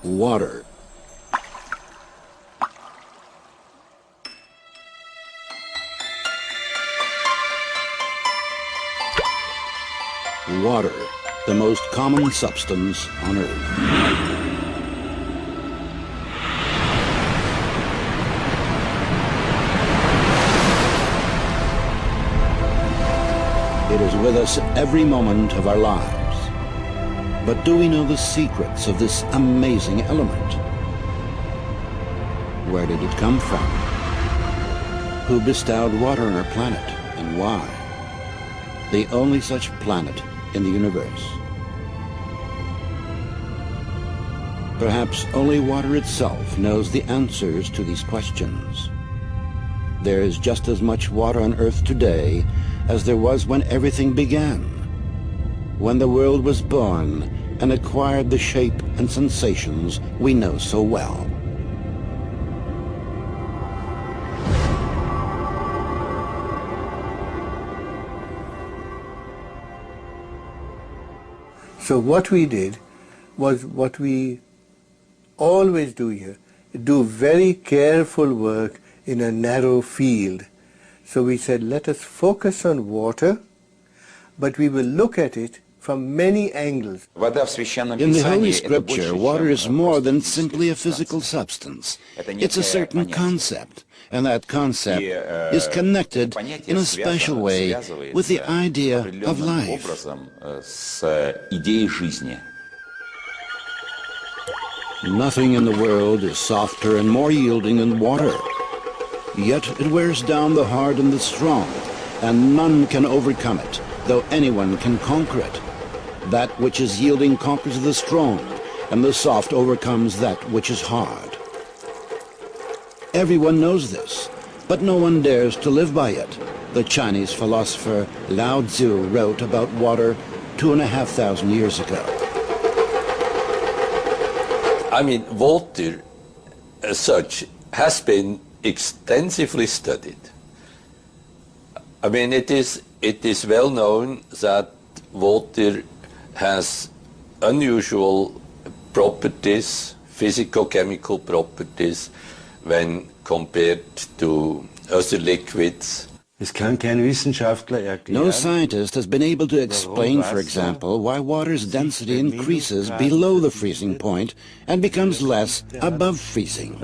Water. Water, the most common substance on Earth. It is with us every moment of our lives. But do we know the secrets of this amazing element? Where did it come from? Who bestowed water on our planet, and why? The only such planet in the universe. Perhaps only water itself knows the answers to these questions. There is just as much water on Earth today as there was when everything began, when the world was born and acquired the shape and sensations we know so well. So what we did was what we always do here, do very careful work in a narrow field. So we said, let us focus on water, but we will look at it from many angles. In the Holy Scripture, water is more than simply a physical substance. It's a certain concept, and that concept is connected in a special way with the idea of life. Nothing in the world is softer and more yielding than water. Yet it wears down the hard and the strong, and none can overcome it, though anyone can conquer it. That which is yielding conquers the strong, and the soft overcomes that which is hard. Everyone knows this, but no one dares to live by it. The Chinese philosopher Lao Tzu wrote about water 2,500 years ago. I mean, water as such has been extensively studied. I mean, it is well known that water has unusual properties, physico-chemical properties, when compared to other liquids. No scientist has been able to explain, for example, why water's density increases below the freezing point and becomes less above freezing.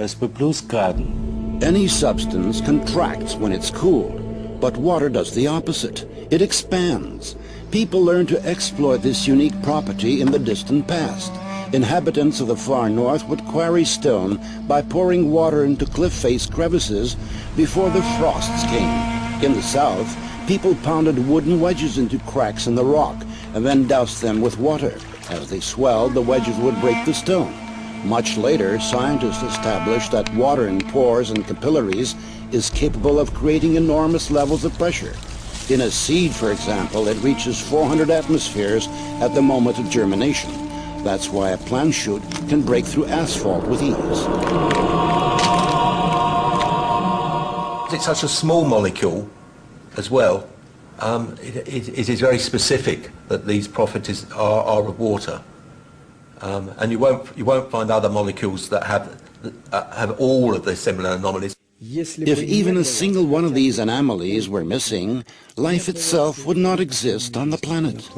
Any substance contracts when it's cooled, but water does the opposite. It expands. People learned to exploit this unique property in the distant past. Inhabitants of the far north would quarry stone by pouring water into cliff face crevices before the frosts came. In the south, people pounded wooden wedges into cracks in the rock and then doused them with water. As they swelled, the wedges would break the stone. Much later, scientists established that water in pores and capillaries is capable of creating enormous levels of pressure. In a seed, for example, it reaches 400 atmospheres at the moment of germination. That's why a plant shoot can break through asphalt with ease. It's such a small molecule as well. It is very specific that these properties are of water. And you won't find other molecules that have all of the similar anomalies. If even a single one of these anomalies were missing, life itself would not exist on the planet.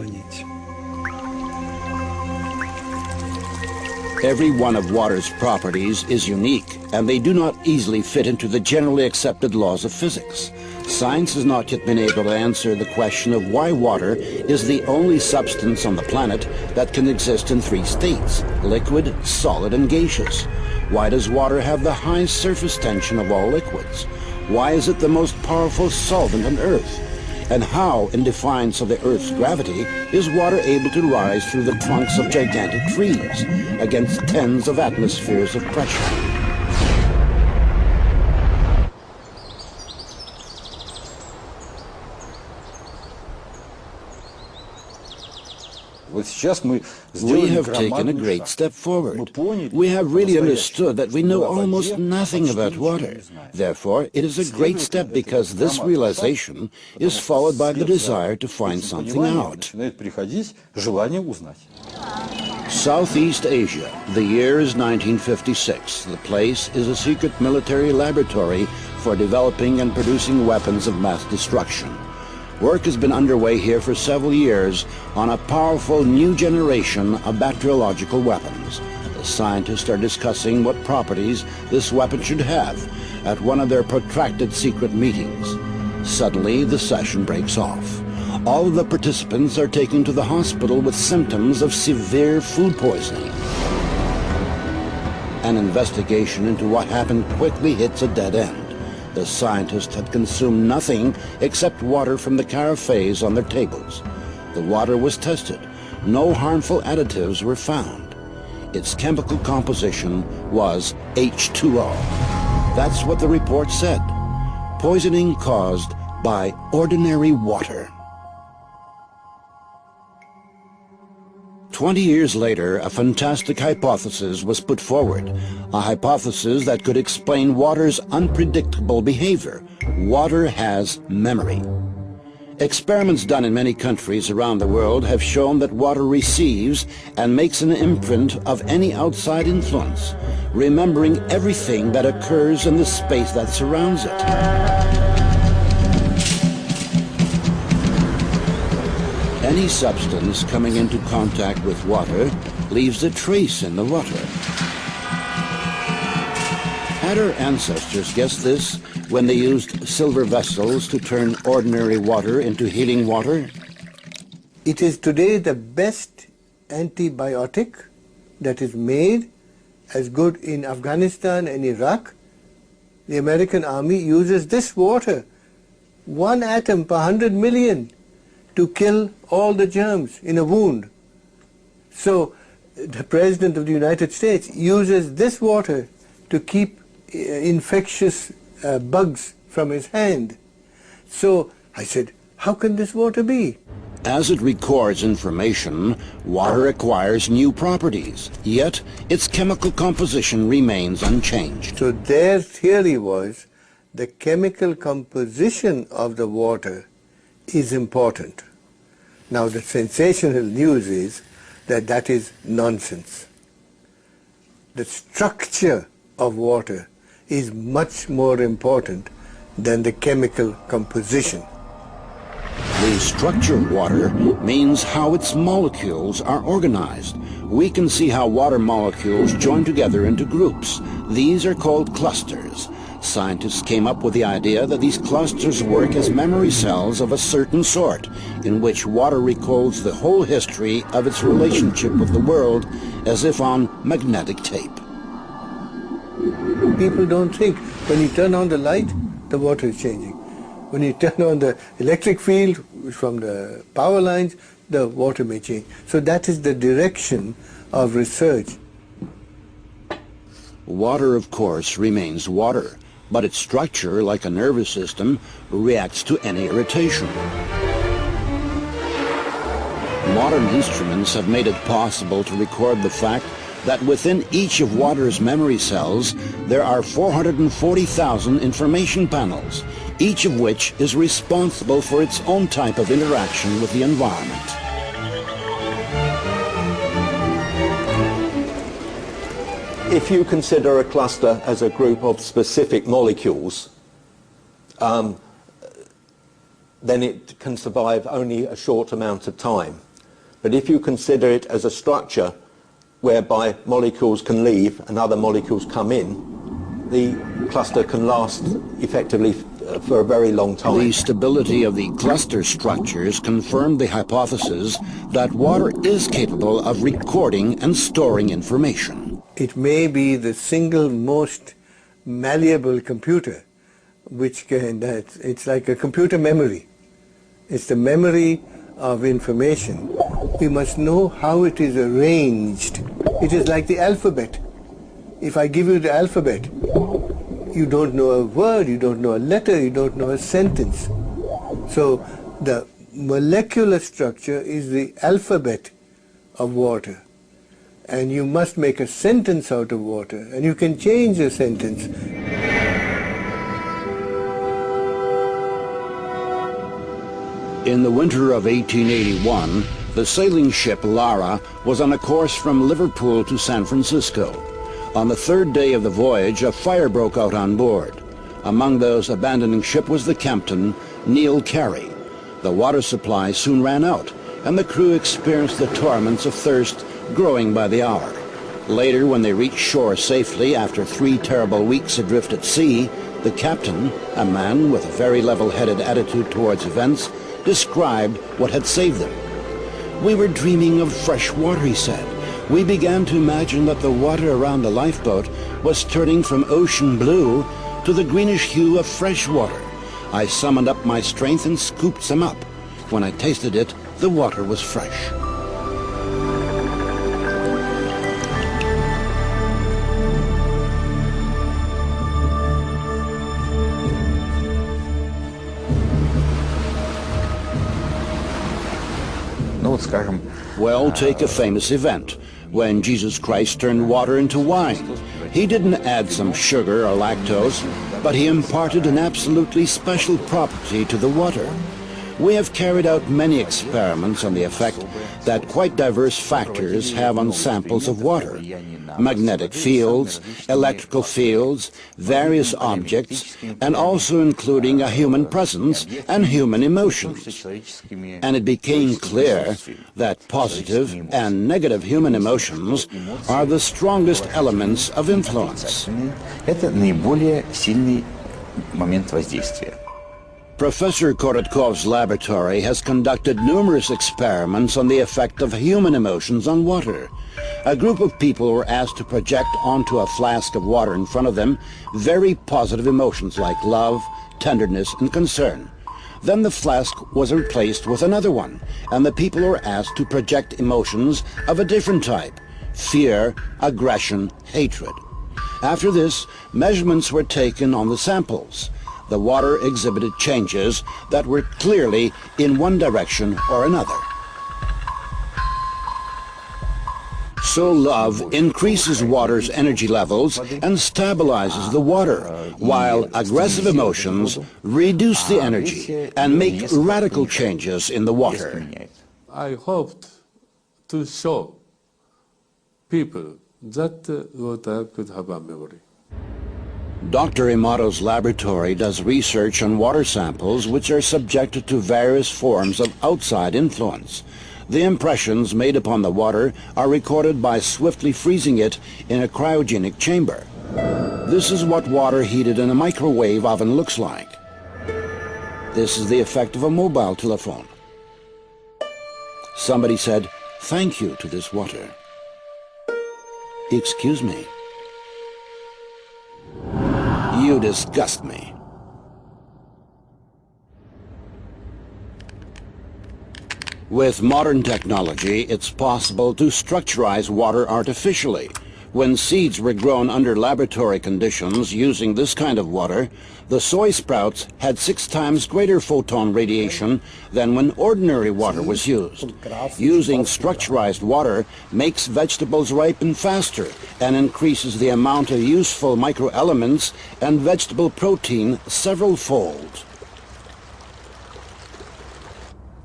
Every one of water's properties is unique, and they do not easily fit into the generally accepted laws of physics. Science has not yet been able to answer the question of why water is the only substance on the planet that can exist in three states: liquid, solid, and gaseous. Why does water have the highest surface tension of all liquids? Why is it the most powerful solvent on Earth? And how, in defiance of the Earth's gravity, is water able to rise through the trunks of gigantic trees against tens of atmospheres of pressure? We have taken a great step forward. We have really understood that we know almost nothing about water. Therefore, it is a great step because this realization is followed by the desire to find something out. Southeast Asia. The year is 1956. The place is a secret military laboratory for developing and producing weapons of mass destruction. Work has been underway here for several years on a powerful new generation of bacteriological weapons. The scientists are discussing what properties this weapon should have at one of their protracted secret meetings. Suddenly, the session breaks off. All of the participants are taken to the hospital with symptoms of severe food poisoning. An investigation into what happened quickly hits a dead end. The scientists had consumed nothing except water from the carafes on their tables. The water was tested. No harmful additives were found. Its chemical composition was H2O. That's what the report said. Poisoning caused by ordinary water. 20 years later, a fantastic hypothesis was put forward, a hypothesis that could explain water's unpredictable behavior. Water has memory. Experiments done in many countries around the world have shown that water receives and makes an imprint of any outside influence, remembering everything that occurs in the space that surrounds it. Any substance coming into contact with water leaves a trace in the water. Had our ancestors guessed this when they used silver vessels to turn ordinary water into healing water? It is today the best antibiotic that is made, as good in Afghanistan and Iraq. The American army uses this water, 1 atom per 100 million, to kill all the germs in a wound. So the President of the United States uses this water to keep infectious bugs from his hand. So I said, how can this water be? As it records information, water acquires new properties, yet its chemical composition remains unchanged. So their theory was the chemical composition of the water is important. Now the sensational news is that that is nonsense. The structure of water is much more important than the chemical composition. The structure of water means how its molecules are organized. We can see how water molecules join together into groups. These are called clusters. Scientists came up with the idea that these clusters work as memory cells of a certain sort, in which water recalls the whole history of its relationship with the world as if on magnetic tape. People don't think when you turn on the light, the water is changing. When you turn on the electric field from the power lines, the water may change. So that is the direction of research. Water, of course, remains water, but its structure, like a nervous system, reacts to any irritation. Modern instruments have made it possible to record the fact that within each of water's memory cells there are 440,000 information panels, each of which is responsible for its own type of interaction with the environment. If you consider a cluster as a group of specific molecules, then it can survive only a short amount of time. But if you consider it as a structure whereby molecules can leave and other molecules come in, the cluster can last effectively for a very long time. The stability of the cluster structures confirmed the hypothesis that water is capable of recording and storing information. It may be the single most malleable computer, which can, it's like a computer memory. It's the memory of information. We must know how it is arranged. It is like the alphabet. If I give you the alphabet, you don't know a word, you don't know a letter, you don't know a sentence. So the molecular structure is the alphabet of water. And you must make a sentence out of water, and you can change a sentence. In the winter of 1881, The sailing ship Lara was on a course from Liverpool to San Francisco. On the third day of the voyage, a fire broke out on board. Among those abandoning ship was the captain, Neil Carey. The water supply soon ran out, and the crew experienced the torments of thirst growing by the hour. Later, when they reached shore safely after 3 terrible weeks adrift at sea, the captain, a man with a very level-headed attitude towards events, described what had saved them. "We were dreaming of fresh water," he said. "We began to imagine that the water around the lifeboat was turning from ocean blue to the greenish hue of fresh water. I summoned up my strength and scooped some up. When I tasted it, the water was fresh." Well, take a famous event, when Jesus Christ turned water into wine. He didn't add some sugar or lactose, but he imparted an absolutely special property to the water. We have carried out many experiments on the effect that quite diverse factors have on samples of water. Magnetic fields, electrical fields, various objects, and also including a human presence and human emotions. And it became clear that positive and negative human emotions are the strongest elements of influence. Это наиболее сильный момент воздействия. Professor Korotkov's laboratory has conducted numerous experiments on the effect of human emotions on water. A group of people were asked to project onto a flask of water in front of them very positive emotions like love, tenderness, and concern. Then the flask was replaced with another one, and the people were asked to project emotions of a different type: fear, aggression, hatred. After this, measurements were taken on the samples. The water exhibited changes that were clearly in one direction or another. So love increases water's energy levels and stabilizes the water, while aggressive emotions reduce the energy and make radical changes in the water. I hoped to show people that water could have a memory. Dr. Imato's laboratory does research on water samples which are subjected to various forms of outside influence. The impressions made upon the water are recorded by swiftly freezing it in a cryogenic chamber. This is what water heated in a microwave oven looks like. This is the effect of a mobile telephone. Somebody said, "Thank you" to this water. "Excuse me." "You disgust me." With modern technology, it's possible to structurize water artificially. When seeds were grown under laboratory conditions using this kind of water, the soy sprouts had 6 times greater photon radiation than when ordinary water was used. Using structurized water makes vegetables ripen faster and increases the amount of useful microelements and vegetable protein several-fold.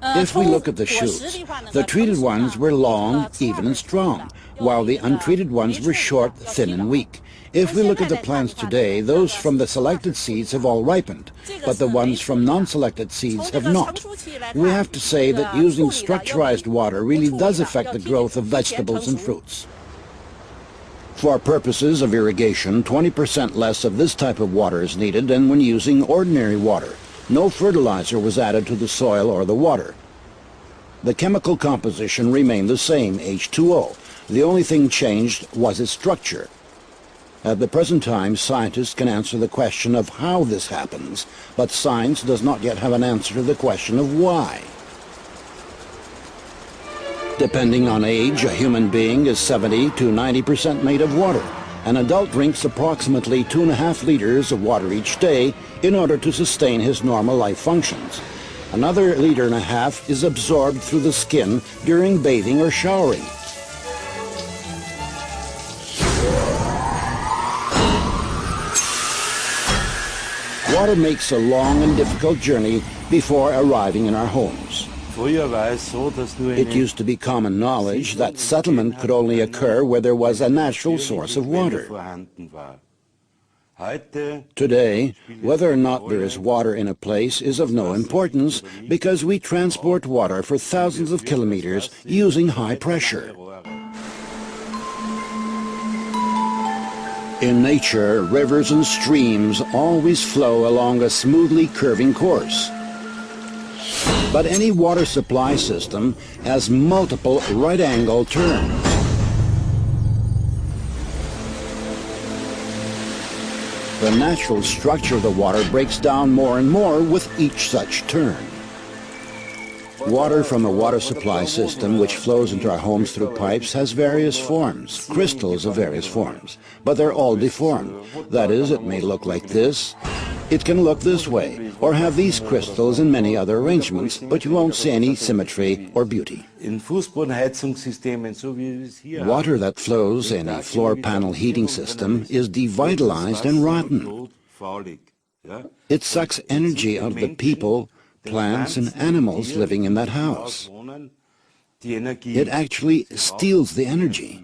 If we look at the shoots, the treated ones were long, even and strong, while the untreated ones were short, thin and weak. If we look at the plants today, those from the selected seeds have all ripened, but the ones from non-selected seeds have not. We have to say that using structurized water really does affect the growth of vegetables and fruits. For purposes of irrigation, 20% less of this type of water is needed than when using ordinary water. No fertilizer was added to the soil or the water. The chemical composition remained the same, H2O. The only thing changed was its structure. At the present time, scientists can answer the question of how this happens, but science does not yet have an answer to the question of why. Depending on age, a human being is 70 to 90% made of water. An adult drinks approximately 2.5 liters of water each day in order to sustain his normal life functions. Another 1.5 liters is absorbed through the skin during bathing or showering. Water makes a long and difficult journey before arriving in our homes. It used to be common knowledge that settlement could only occur where there was a natural source of water. Today, whether or not there is water in a place is of no importance because we transport water for thousands of kilometers using high pressure. In nature, rivers and streams always flow along a smoothly curving course. But any water supply system has multiple right-angle turns. The natural structure of the water breaks down more and more with each such turn. Water from a water supply system which flows into our homes through pipes has various forms, crystals of various forms, but they're all deformed. That is, it may look like this, it can look this way, or have these crystals in many other arrangements, but you won't see any symmetry or beauty. Water that flows in a floor panel heating system is devitalized and rotten. It sucks energy out of the people, plants and animals living in that house. It actually steals the energy.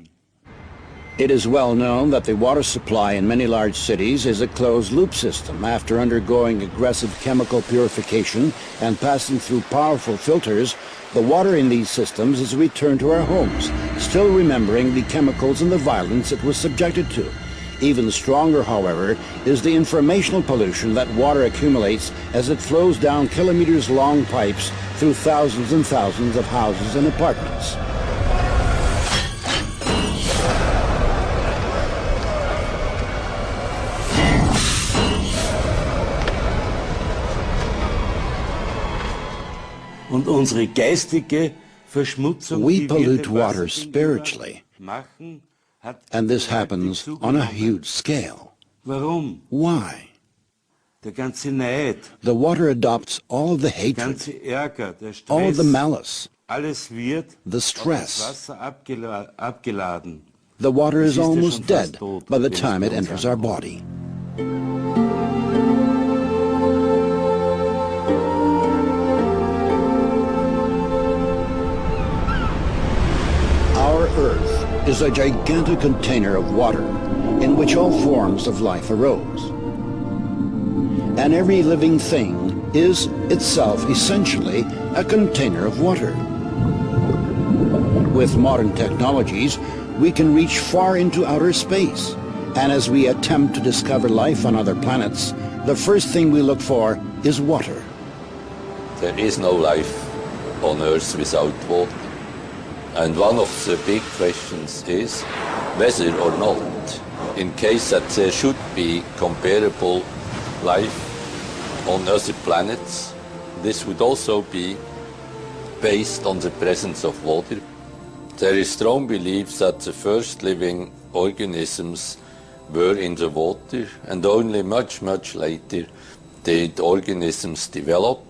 It is well known that the water supply in many large cities is a closed-loop system. After undergoing aggressive chemical purification and passing through powerful filters, the water in these systems is returned to our homes, still remembering the chemicals and the violence it was subjected to. Even stronger, however, is the informational pollution that water accumulates as it flows down kilometers-long pipes through thousands and thousands of houses and apartments. We pollute water spiritually, and this happens on a huge scale. Why? The water adopts all the hatred, all the malice, the stress. The water is almost dead by the time it enters our body. Our Earth is a gigantic container of water in which all forms of life arose. And every living thing is itself essentially a container of water. With modern technologies, we can reach far into outer space, and as we attempt to discover life on other planets, the first thing we look for is water. There is no life on Earth without water. And one of the big questions is whether or not, in case that there should be comparable life on other planets, this would also be based on the presence of water. There is strong belief that the first living organisms were in the water, and only much, much later did organisms develop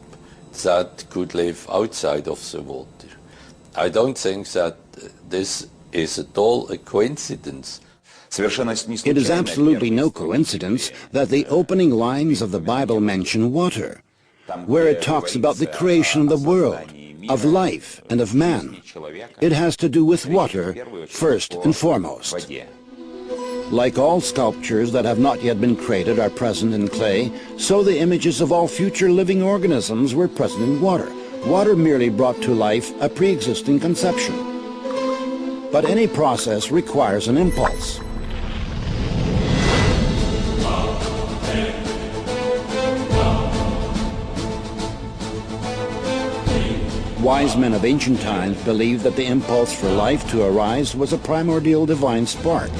that could live outside of the water. I don't think that this is at all a coincidence. It is absolutely no coincidence that the opening lines of the Bible mention water, where it talks about the creation of the world, of life and of man. It has to do with water first and foremost. Like all sculptures that have not yet been created are present in clay, so the images of all future living organisms were present in water. Water merely brought to life a pre-existing conception. But any process requires an impulse. Wise men of ancient times believed that the impulse for life to arise was a primordial divine spark.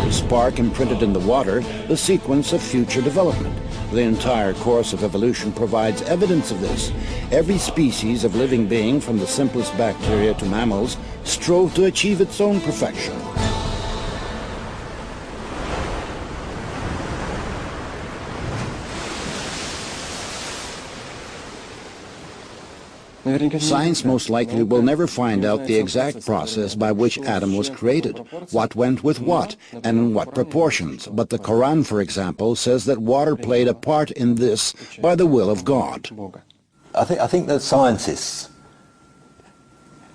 The spark imprinted in the water the sequence of future development. The entire course of evolution provides evidence of this. Every species of living being, from the simplest bacteria to mammals, strove to achieve its own perfection. Science most likely will never find out the exact process by which Adam was created, what went with what, and in what proportions. But the Quran, for example, says that water played a part in this by the will of God. I think that scientists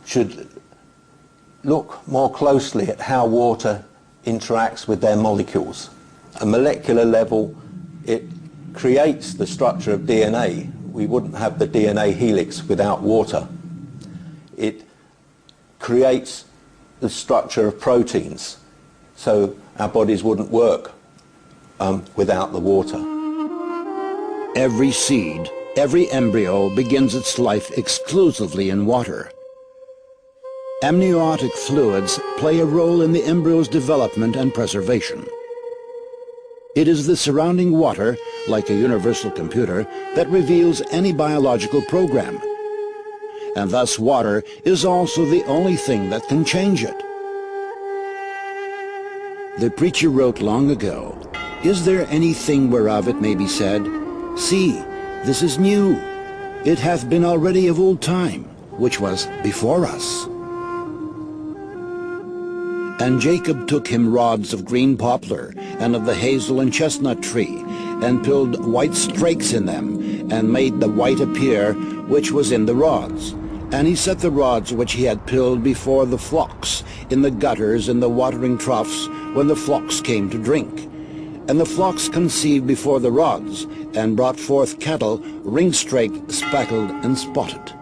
should look more closely at how water interacts with their molecules. At a molecular level, it creates the structure of DNA. We wouldn't have the DNA helix without water. It creates the structure of proteins, so our bodies wouldn't work without the water. Every seed, every embryo begins its life exclusively in water. Amniotic fluids play a role in the embryo's development and preservation. It is the surrounding water, like a universal computer, that reveals any biological program. And thus water is also the only thing that can change it. The preacher wrote long ago, "Is there anything whereof it may be said, See, this is new. It hath been already of old time, which was before us." And Jacob took him rods of green poplar, and of the hazel and chestnut tree, and pilled white strakes in them, and made the white appear, which was in the rods. And he set the rods which he had pilled before the flocks, in the gutters in the watering troughs, when the flocks came to drink. And the flocks conceived before the rods, and brought forth cattle, ring-straked, speckled, and spotted.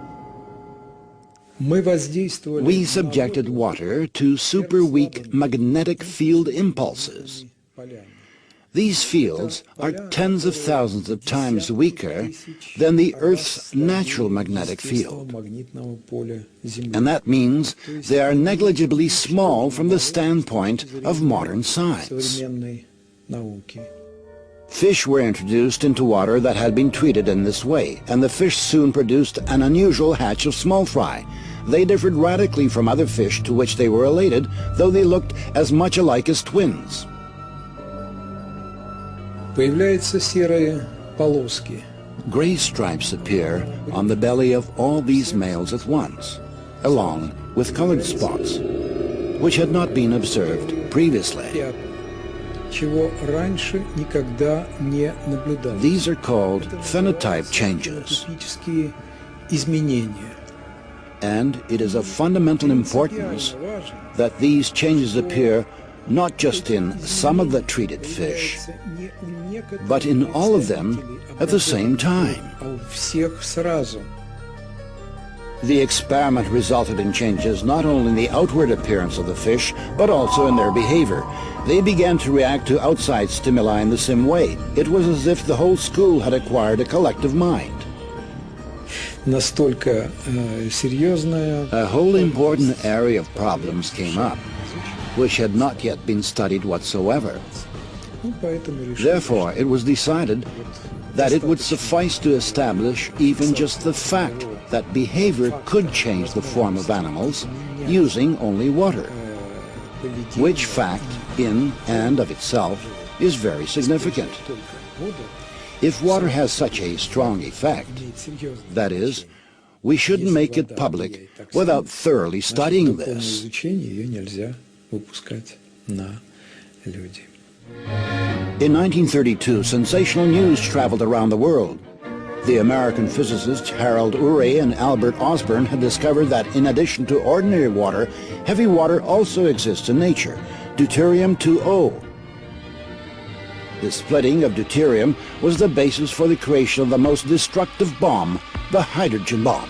We subjected water to super-weak magnetic field impulses. These fields are tens of thousands of times weaker than the Earth's natural magnetic field. And that means they are negligibly small from the standpoint of modern science. Fish were introduced into water that had been treated in this way, and the fish soon produced an unusual hatch of small fry. They differed radically from other fish to which they were related, though they looked as much alike as twins. Gray stripes appear on the belly of all these males at once, along with colored spots, which had not been observed previously. These are called phenotype changes. And it is of fundamental importance that these changes appear not just in some of the treated fish, but in all of them at the same time. The experiment resulted in changes not only in the outward appearance of the fish, but also in their behavior. They began to react to outside stimuli in the same way. It was as if the whole school had acquired a collective mind. A whole important area of problems came up, which had not yet been studied whatsoever. Therefore, it was decided that it would suffice to establish even just the fact that behavior could change the form of animals using only water, which fact, in and of itself, is very significant. If water has such a strong effect, that is, we shouldn't make it public without thoroughly studying this. In 1932, sensational news traveled around the world. The American physicists Harold Urey and Albert Osborn had discovered that in addition to ordinary water, heavy water also exists in nature, deuterium-2O. The splitting of deuterium was the basis for the creation of the most destructive bomb, the hydrogen bomb.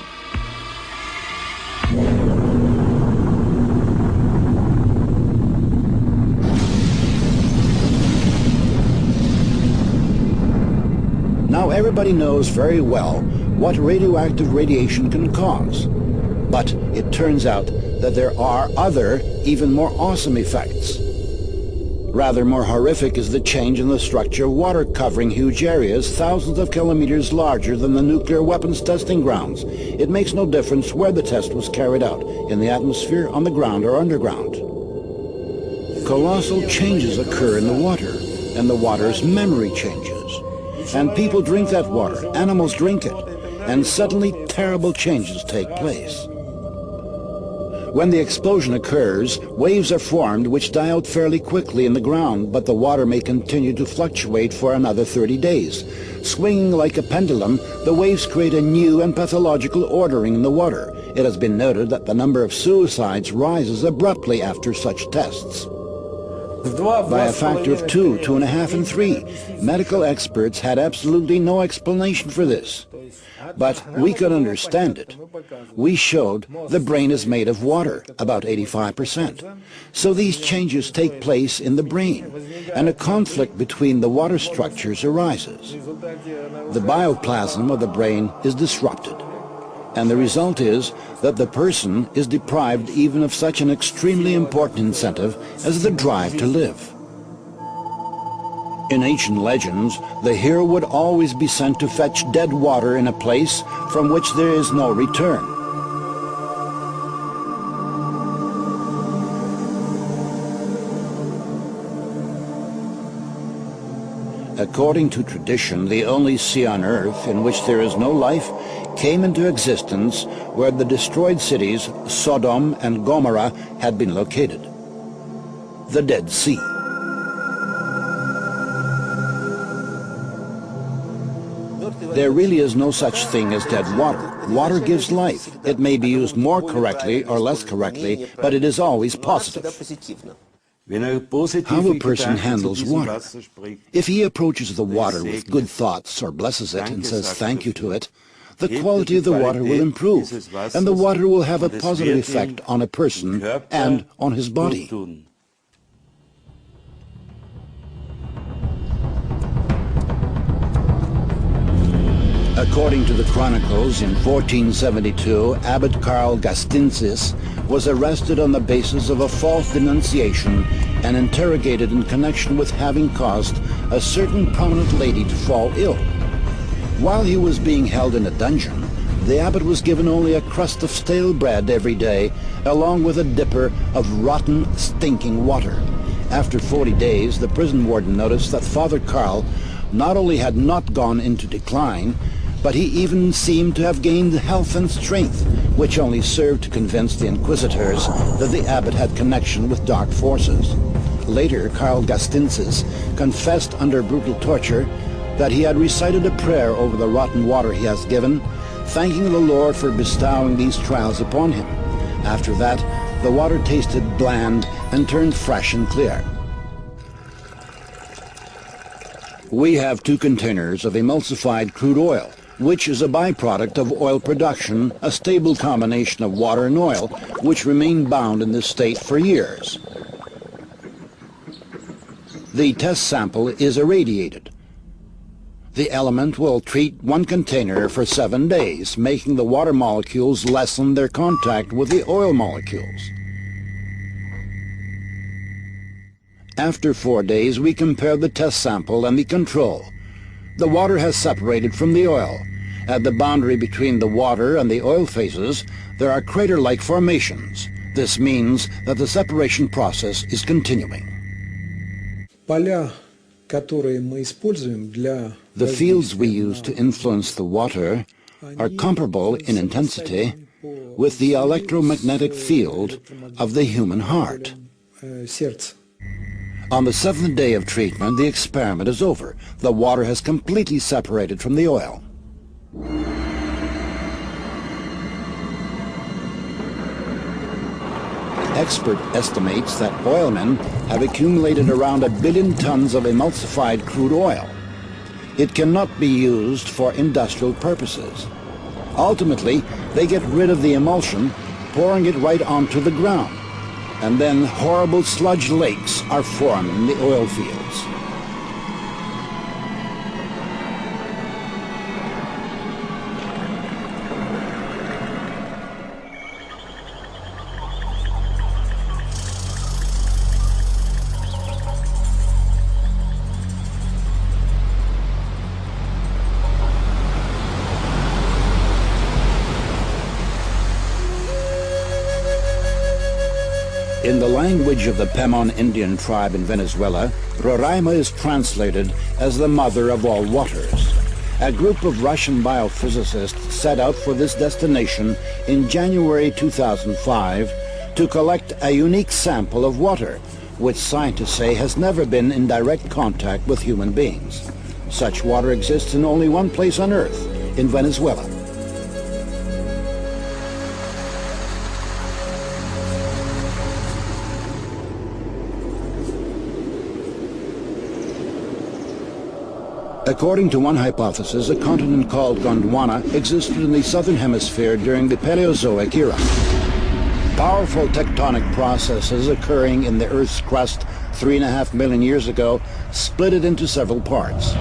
Now everybody knows very well what radioactive radiation can cause. But it turns out that there are other, even more awesome effects. Rather more horrific is the change in the structure of water covering huge areas thousands of kilometers larger than the nuclear weapons testing grounds. It makes no difference where the test was carried out, in the atmosphere, on the ground, or underground. Colossal changes occur in the water, and the water's memory changes. And people drink that water, animals drink it, and suddenly terrible changes take place. When the explosion occurs, waves are formed which die out fairly quickly in the ground, but the water may continue to fluctuate for another 30 days. Swinging like a pendulum, the waves create a new and pathological ordering in the water. It has been noted that the number of suicides rises abruptly after such tests. By a factor of 2, 2.5, and 3. Medical experts had absolutely no explanation for this. But we could understand it. We showed the brain is made of water, about 85%. So these changes take place in the brain, and a conflict between the water structures arises. The bioplasm of the brain is disrupted, and the result is that the person is deprived even of such an extremely important incentive as the drive to live. In ancient legends, the hero would always be sent to fetch dead water in a place from which there is no return. According to tradition, the only sea on earth in which there is no life came into existence where the destroyed cities Sodom and Gomorrah had been located. The Dead Sea. There really is no such thing as dead water. Water gives life. It may be used more correctly or less correctly, but it is always positive. How a person handles water. If he approaches the water with good thoughts or blesses it and says thank you to it, the quality of the water will improve, and the water will have a positive effect on a person and on his body. According to the chronicles, in 1472, Abbot Karl Gastinsis was arrested on the basis of a false denunciation and interrogated in connection with having caused a certain prominent lady to fall ill. While he was being held in a dungeon, the abbot was given only a crust of stale bread every day, along with a dipper of rotten, stinking water. After 40 days, the prison warden noticed that Father Karl not only had not gone into decline, but he even seemed to have gained health and strength, which only served to convince the inquisitors that the abbot had connection with dark forces. Later, Karl Gastinsis confessed under brutal torture that he had recited a prayer over the rotten water he has given, thanking the Lord for bestowing these trials upon him. After that, the water tasted bland and turned fresh and clear. We have 2 containers of emulsified crude oil, which is a byproduct of oil production, a stable combination of water and oil, which remain bound in this state for years. The test sample is irradiated. The element will treat 1 container for 7 days, making the water molecules lessen their contact with the oil molecules. After 4 days, we compare the test sample and the control. The water has separated from the oil. At the boundary between the water and the oil phases, there are crater-like formations. This means that the separation process is continuing. The fields we use to influence the water are comparable in intensity with the electromagnetic field of the human heart. On the 7th day of treatment, the experiment is over. The water has completely separated from the oil. Expert estimates that oilmen have accumulated around 1 billion tons of emulsified crude oil. It cannot be used for industrial purposes. Ultimately, they get rid of the emulsion, pouring it right onto the ground. And then horrible sludge lakes are formed in the oil fields. In the language of the Pemon Indian tribe in Venezuela, Roraima is translated as the mother of all waters. A group of Russian biophysicists set out for this destination in January 2005 to collect a unique sample of water, which scientists say has never been in direct contact with human beings. Such water exists in only one place on Earth, in Venezuela. According to one hypothesis, a continent called Gondwana existed in the southern hemisphere during the Paleozoic era. Powerful tectonic processes occurring in the Earth's crust 3.5 million years ago split it into several parts.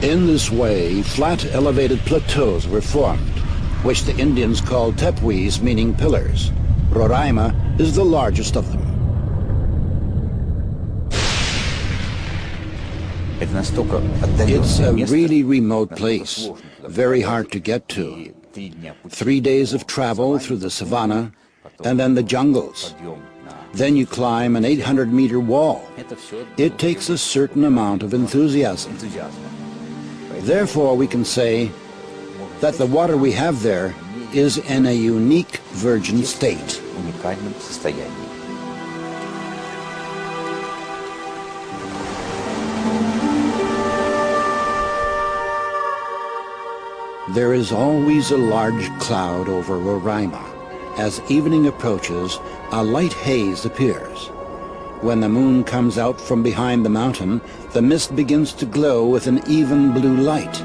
In this way, flat elevated plateaus were formed, which the Indians called tepuis, meaning pillars. Roraima is the largest of them. It's a really remote place, very hard to get to. 3 days of travel through the savannah, and then the jungles. Then you climb an 800-meter wall. It takes a certain amount of enthusiasm. Therefore, we can say that the water we have there is in a unique virgin state. There is always a large cloud over Roraima. As evening approaches, a light haze appears. When the moon comes out from behind the mountain, the mist begins to glow with an even blue light.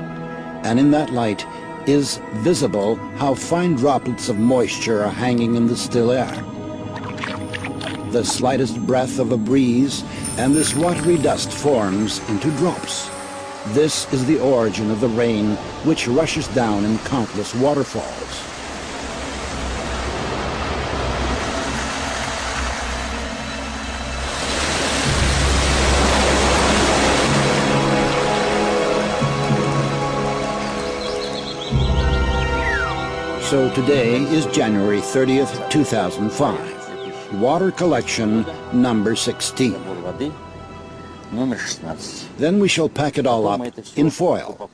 And in that light is visible how fine droplets of moisture are hanging in the still air. The slightest breath of a breeze, and this watery dust forms into drops. This is the origin of the rain, which rushes down in countless waterfalls. So today is January 30th, 2005. Water collection number 16. Then we shall pack it all up in foil.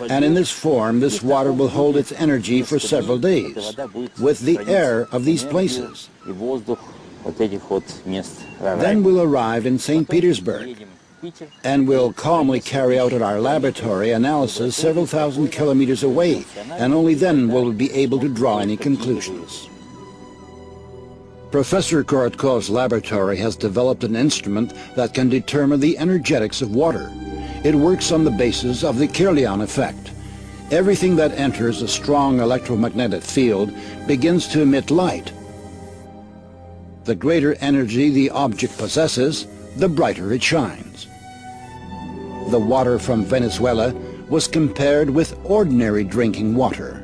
And in this form, this water will hold its energy for several days, with the air of these places. Then we'll arrive in St. Petersburg, and we'll calmly carry out at our laboratory analysis several thousand kilometers away, and only then will we be able to draw any conclusions. Professor Korotkov's laboratory has developed an instrument that can determine the energetics of water. It works on the basis of the Kirlian effect. Everything that enters a strong electromagnetic field begins to emit light. The greater energy the object possesses, the brighter it shines. The water from Venezuela was compared with ordinary drinking water.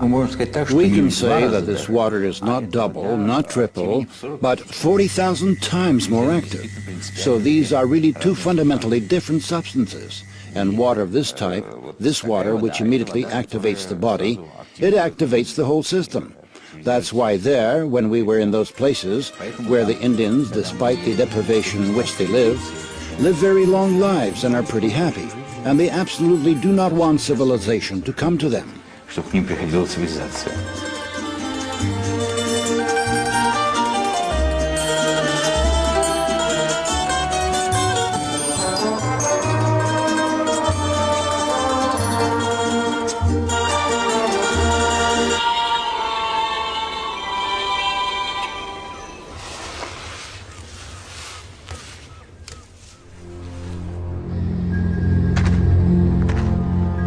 We can say that this water is not double, not triple, but 40,000 times more active. So these are really two fundamentally different substances. And water of this type, this water which immediately activates the body, it activates the whole system. That's why there, when we were in those places where the Indians, despite the deprivation in which they live very long lives and are pretty happy. And they absolutely do not want civilization to come to them. Чтобы к ним приходила цивилизация.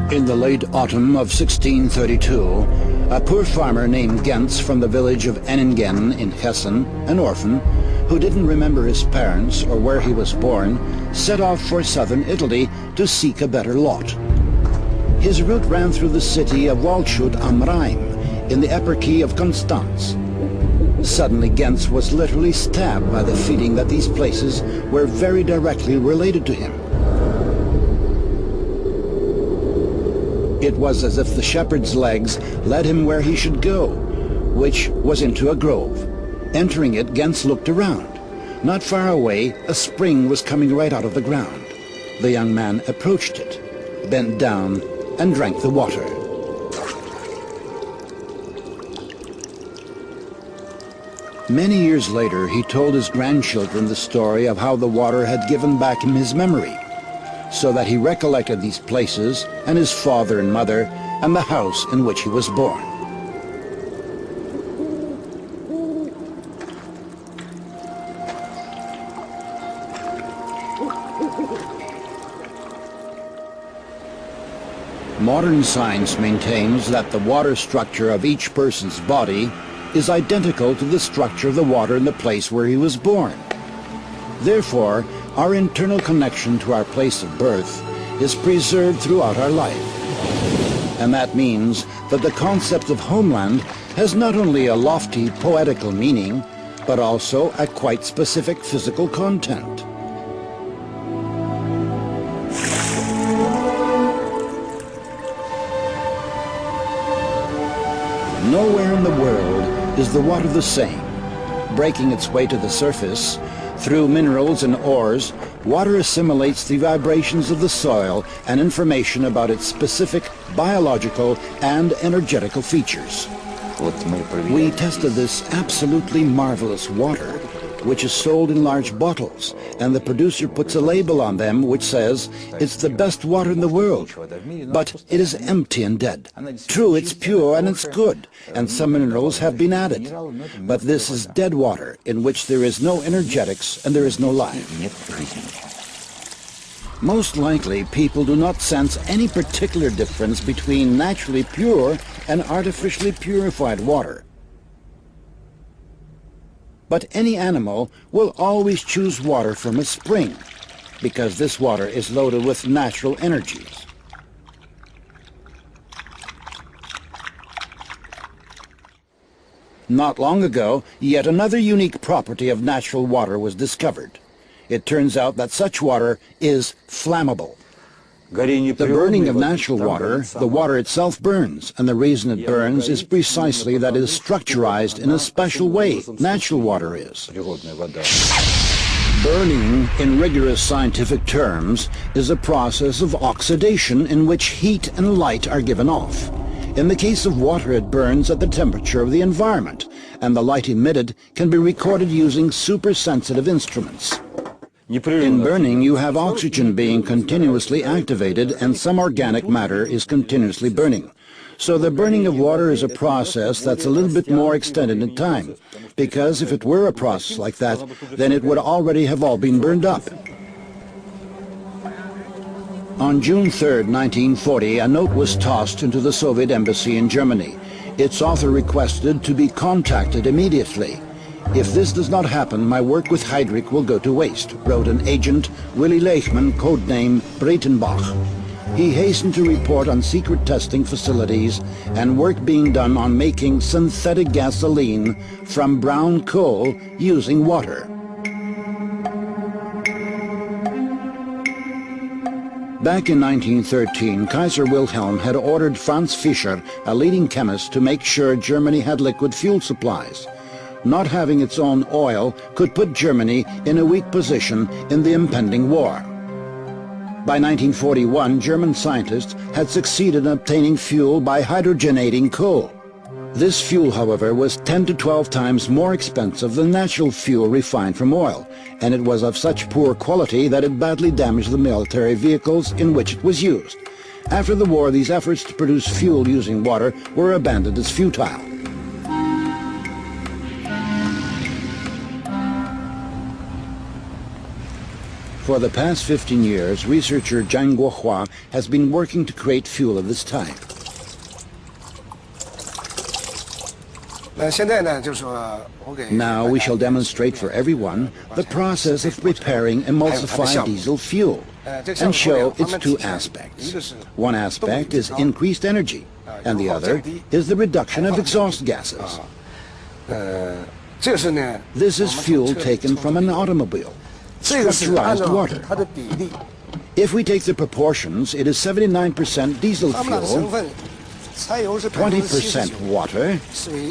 In the late autumn of 1632, a poor farmer named Gentz from the village of Enningen in Hessen, an orphan, who didn't remember his parents or where he was born, set off for southern Italy to seek a better lot. His route ran through the city of Waldshut am Rhein, in the eparchy of Constance. Suddenly Gentz was literally stabbed by the feeling that these places were very directly related to him. It was as if the shepherd's legs led him where he should go, which was into a grove. Entering it, Gentz looked around. Not far away, a spring was coming right out of the ground. The young man approached it, bent down, and drank the water. Many years later, he told his grandchildren the story of how the water had given back him his memory, so that he recollected these places and his father and mother and the house in which he was born. Modern science maintains that the water structure of each person's body is identical to the structure of the water in the place where he was born. Therefore, our internal connection to our place of birth is preserved throughout our life. And that means that the concept of homeland has not only a lofty poetical meaning, but also a quite specific physical content. Nowhere in the world is the water the same. Breaking its way to the surface, through minerals and ores, water assimilates the vibrations of the soil and information about its specific biological and energetical features. We tested this absolutely marvelous water, which is sold in large bottles, and the producer puts a label on them which says it's the best water in the world, but it is empty and dead. True, it's pure and it's good, and some minerals have been added, but this is dead water in which there is no energetics and there is no life. Most likely, people do not sense any particular difference between naturally pure and artificially purified water. But any animal will always choose water from a spring, because this water is loaded with natural energies. Not long ago, yet another unique property of natural water was discovered. It turns out that such water is flammable. The burning of natural water, the water itself burns, and the reason it burns is precisely that it is structurized in a special way. Natural water is. Burning, in rigorous scientific terms, is a process of oxidation in which heat and light are given off. In the case of water, it burns at the temperature of the environment, and the light emitted can be recorded using super-sensitive instruments. In burning, you have oxygen being continuously activated and some organic matter is continuously burning. So the burning of water is a process that's a little bit more extended in time, because if it were a process like that, then it would already have all been burned up. On June 3, 1940, a note was tossed into the Soviet embassy in Germany. Its author requested to be contacted immediately. "If this does not happen, my work with Heydrich will go to waste," wrote an agent, Willy Leichmann, codename Breitenbach. He hastened to report on secret testing facilities and work being done on making synthetic gasoline from brown coal using water. Back in 1913, Kaiser Wilhelm had ordered Franz Fischer, a leading chemist, to make sure Germany had liquid fuel supplies. Not having its own oil could put Germany in a weak position in the impending war. By 1941, German scientists had succeeded in obtaining fuel by hydrogenating coal. This fuel, however, was 10 to 12 times more expensive than natural fuel refined from oil, and it was of such poor quality that it badly damaged the military vehicles in which it was used. After the war, these efforts to produce fuel using water were abandoned as futile. For the past 15 years, researcher Zhang Guohua has been working to create fuel of this type. Now we shall demonstrate for everyone the process of preparing emulsified diesel fuel and show its two aspects. One aspect is increased energy, and the other is the reduction of exhaust gases. This is fuel taken from an automobile. Structurized water. If we take the proportions, it is 79% diesel fuel, 20% water,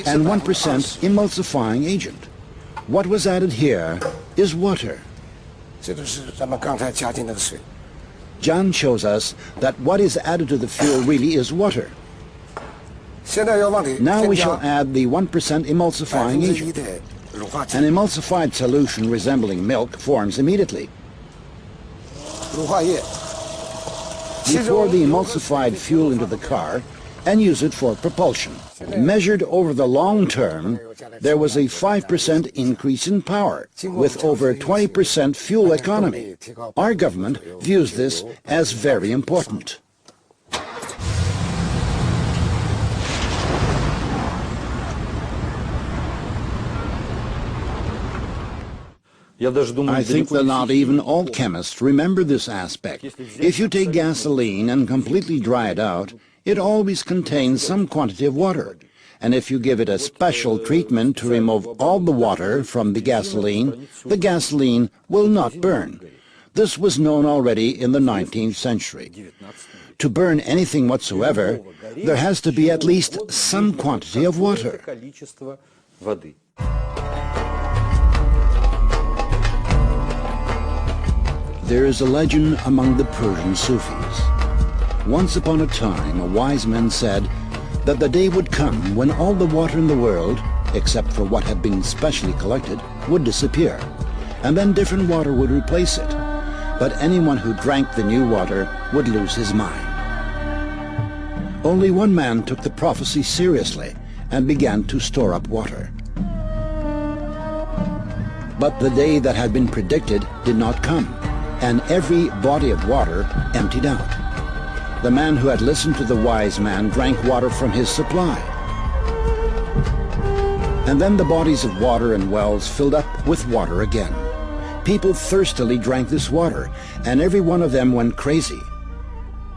and 1% emulsifying agent. What was added here is water. John shows us that what is added to the fuel really is water. Now we shall add the 1% emulsifying agent. An emulsified solution resembling milk forms immediately. Before the emulsified fuel into the car and use it for propulsion. Measured over the long term, there was a 5% increase in power, with over 20% fuel economy. Our government views this as very important. I think that not even all chemists remember this aspect. If you take gasoline and completely dry it out, it always contains some quantity of water. And if you give it a special treatment to remove all the water from the gasoline will not burn. This was known already in the 19th century. To burn anything whatsoever, there has to be at least some quantity of water. There is a legend among the Persian Sufis. Once upon a time, a wise man said that the day would come when all the water in the world, except for what had been specially collected, would disappear, and then different water would replace it. But anyone who drank the new water would lose his mind. Only one man took the prophecy seriously and began to store up water. But the day that had been predicted did not come, and every body of water emptied out. The man who had listened to the wise man drank water from his supply. And then the bodies of water and wells filled up with water again. People thirstily drank this water, and every one of them went crazy.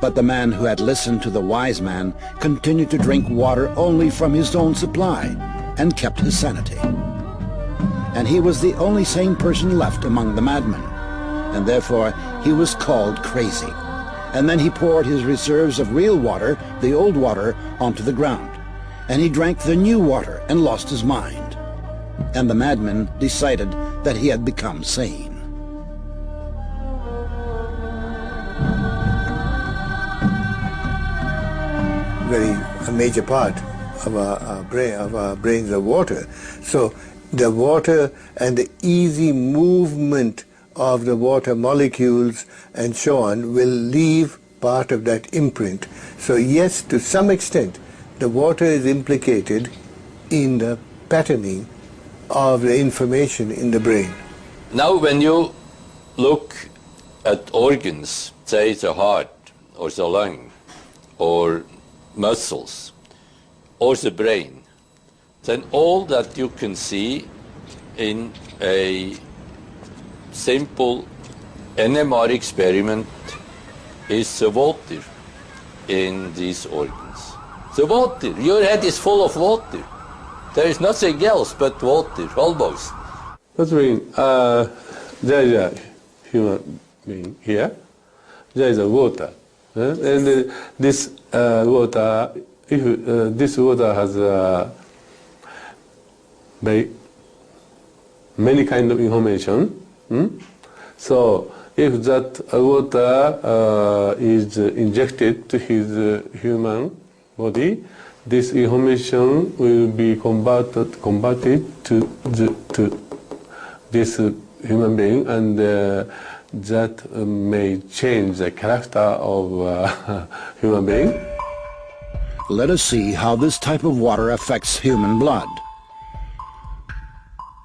But the man who had listened to the wise man continued to drink water only from his own supply, and kept his sanity. And he was the only sane person left among the madmen, and therefore he was called crazy. And then he poured his reserves of real water, the old water, onto the ground. And he drank the new water and lost his mind. And the madman decided that he had become sane. A major part of our brains are water. So the water and the easy movement of the water molecules and so on will leave part of that imprint. So yes, to some extent, the water is implicated in the patterning of the information in the brain. Now when you look at organs, say the heart or the lung or muscles or the brain, then all that you can see in a simple NMR experiment is the water in these organs. The water, your head is full of water. There is nothing else but water, almost. That means there is a human being here, there is a water. And this water, if this water has many kind of information, so if that water is injected to his human body, this information will be converted to this human being, and that may change the character of human being. Let us see how this type of water affects human blood.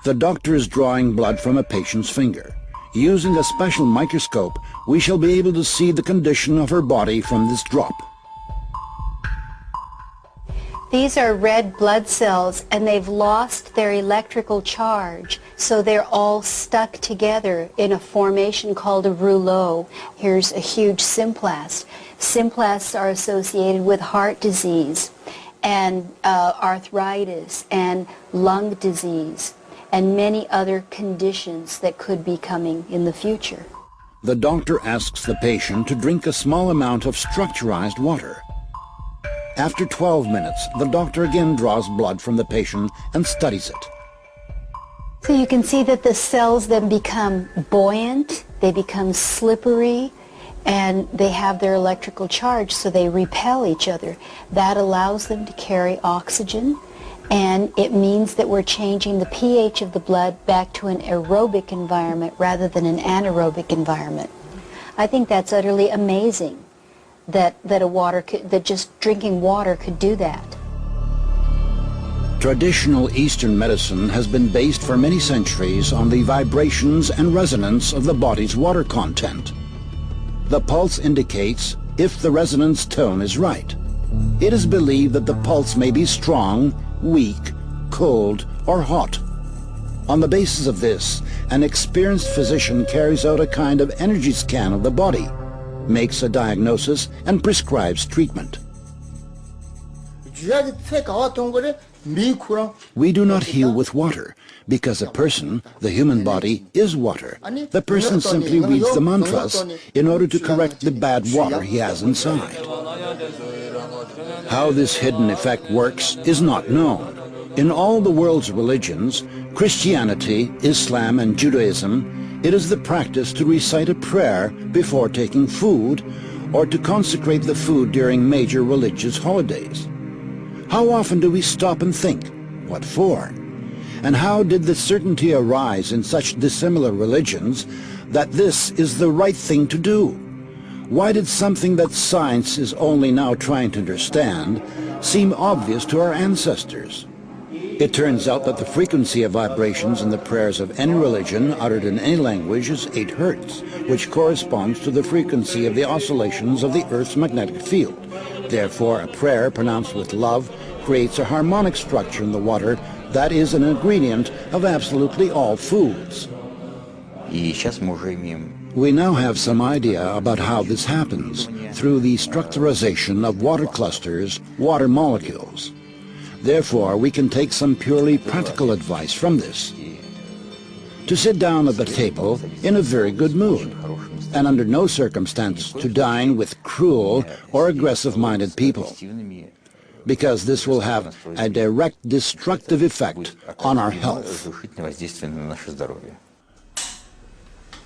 The doctor is drawing blood from a patient's finger. Using a special microscope, we shall be able to see the condition of her body from this drop. These are red blood cells, and they've lost their electrical charge, so they're all stuck together in a formation called a rouleau. Here's a huge symplast. Symplasts are associated with heart disease and arthritis and lung disease and many other conditions that could be coming in the future. The doctor asks the patient to drink a small amount of structurized water. After 12 minutes, the doctor again draws blood from the patient and studies it. So you can see that the cells then become buoyant, they become slippery, and they have their electrical charge, so they repel each other. That allows them to carry oxygen, and it means that we're changing the pH of the blood back to an aerobic environment rather than an anaerobic environment. I think that's utterly amazing that just drinking water could do that. Traditional Eastern medicine has been based for many centuries on the vibrations and resonance of the body's water content. The pulse indicates if the resonance tone is right. It is believed that the pulse may be strong, weak, cold, or hot. On the basis of this, an experienced physician carries out a kind of energy scan of the body, makes a diagnosis, and prescribes treatment. We do not heal with water, because a person, the human body, is water. The person simply reads the mantras in order to correct the bad water he has inside. How this hidden effect works is not known. In all the world's religions, Christianity, Islam, and Judaism, it is the practice to recite a prayer before taking food or to consecrate the food during major religious holidays. How often do we stop and think, what for? And how did the certainty arise in such dissimilar religions that this is the right thing to do? Why did something that science is only now trying to understand seem obvious to our ancestors? It turns out that the frequency of vibrations in the prayers of any religion uttered in any language is 8 Hertz, which corresponds to the frequency of the oscillations of the Earth's magnetic field. Therefore, a prayer pronounced with love creates a harmonic structure in the water that is an ingredient of absolutely all foods. We now have some idea about how this happens through the structurization of water clusters, water molecules. Therefore, we can take some purely practical advice from this. To sit down at the table in a very good mood, and under no circumstance to dine with cruel or aggressive-minded people, because this will have a direct destructive effect on our health.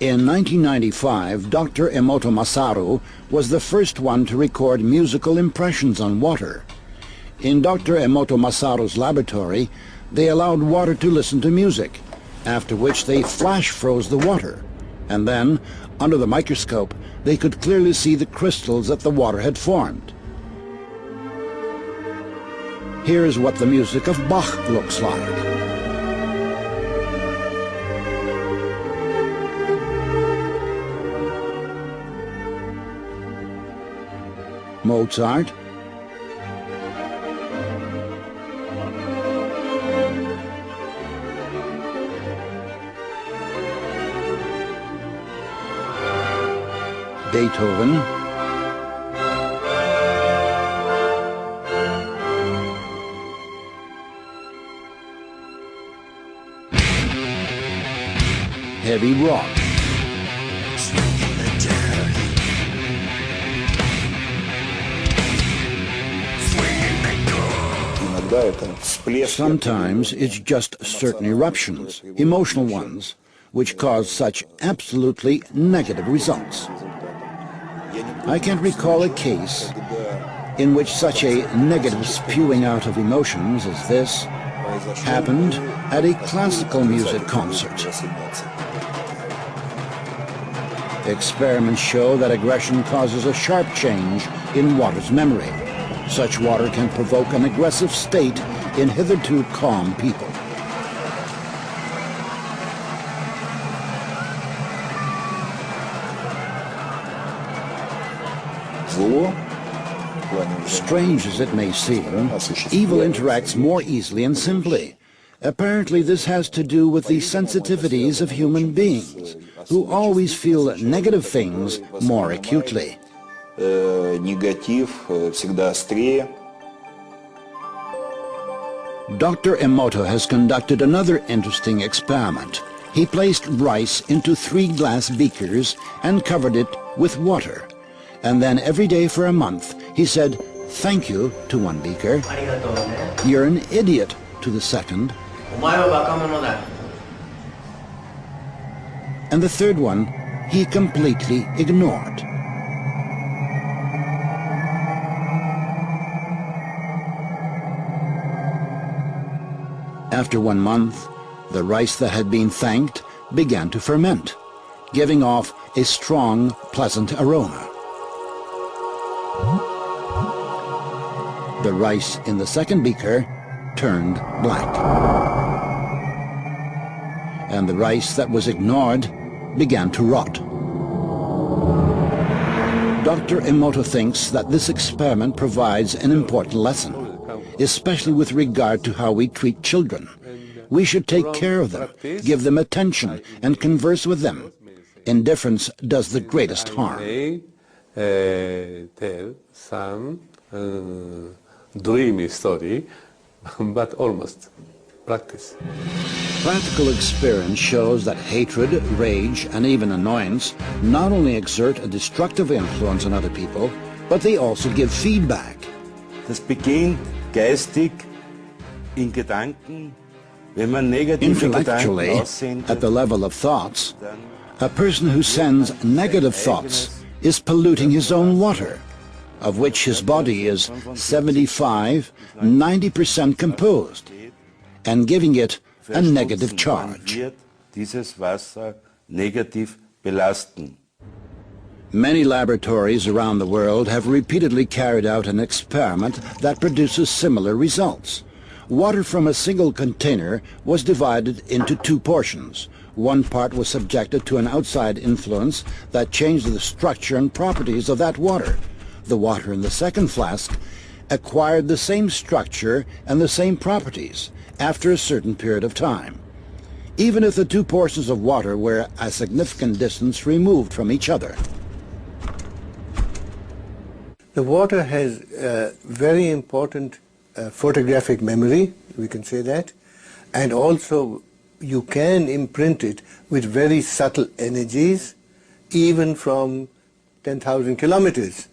In 1995, Dr. Emoto Masaru was the first one to record musical impressions on water. In Dr. Emoto Masaru's laboratory, they allowed water to listen to music, after which they flash froze the water, and then, under the microscope, they could clearly see the crystals that the water had formed. Here is what the music of Bach looks like. Mozart, Beethoven, heavy rock, sometimes it's just certain eruptions, emotional ones, which cause such absolutely negative results. I can't recall a case in which such a negative spewing out of emotions as this happened at a classical music concert. Experiments show that aggression causes a sharp change in water's memory. Such water can provoke an aggressive state in hitherto calm people. Strange as it may seem, evil interacts more easily and simply. Apparently this has to do with the sensitivities of human beings, who always feel negative things more acutely. Dr. Emoto has conducted another interesting experiment. He placed rice into 3 glass beakers and covered it with water. And then every day for a month, he said, "Thank you," to one beaker, "You're an idiot," to the second, and the third one he completely ignored. After 1 month, the rice that had been thanked began to ferment, giving off a strong, pleasant aroma. The rice in the second beaker turned black, and the rice that was ignored began to rot. Dr. Emoto thinks that this experiment provides an important lesson, especially with regard to how we treat children. We should take care of them, give them attention, and converse with them. Indifference does the greatest harm. Tell some dreamy story, but almost practice. Practical experience shows that hatred, rage, and even annoyance not only exert a destructive influence on other people, but they also give feedback. Das beginnt geistig in Gedanken, wenn man negative Intellectually, Gedanken aussendet, at the level of thoughts, a person who sends negative thoughts is polluting his own water, of which his body is 75–90% composed, and giving it a negative charge. wird dieses Wasser negativ belasten. Many laboratories around the world have repeatedly carried out an experiment that produces similar results. Water from a single container was divided into two portions. One part was subjected to an outside influence that changed the structure and properties of that water. The water in the second flask acquired the same structure and the same properties after a certain period of time, even if the two portions of water were a significant distance removed from each other. The water has very important photographic memory, we can say that, and also you can imprint it with very subtle energies, even from 10,000 kilometers.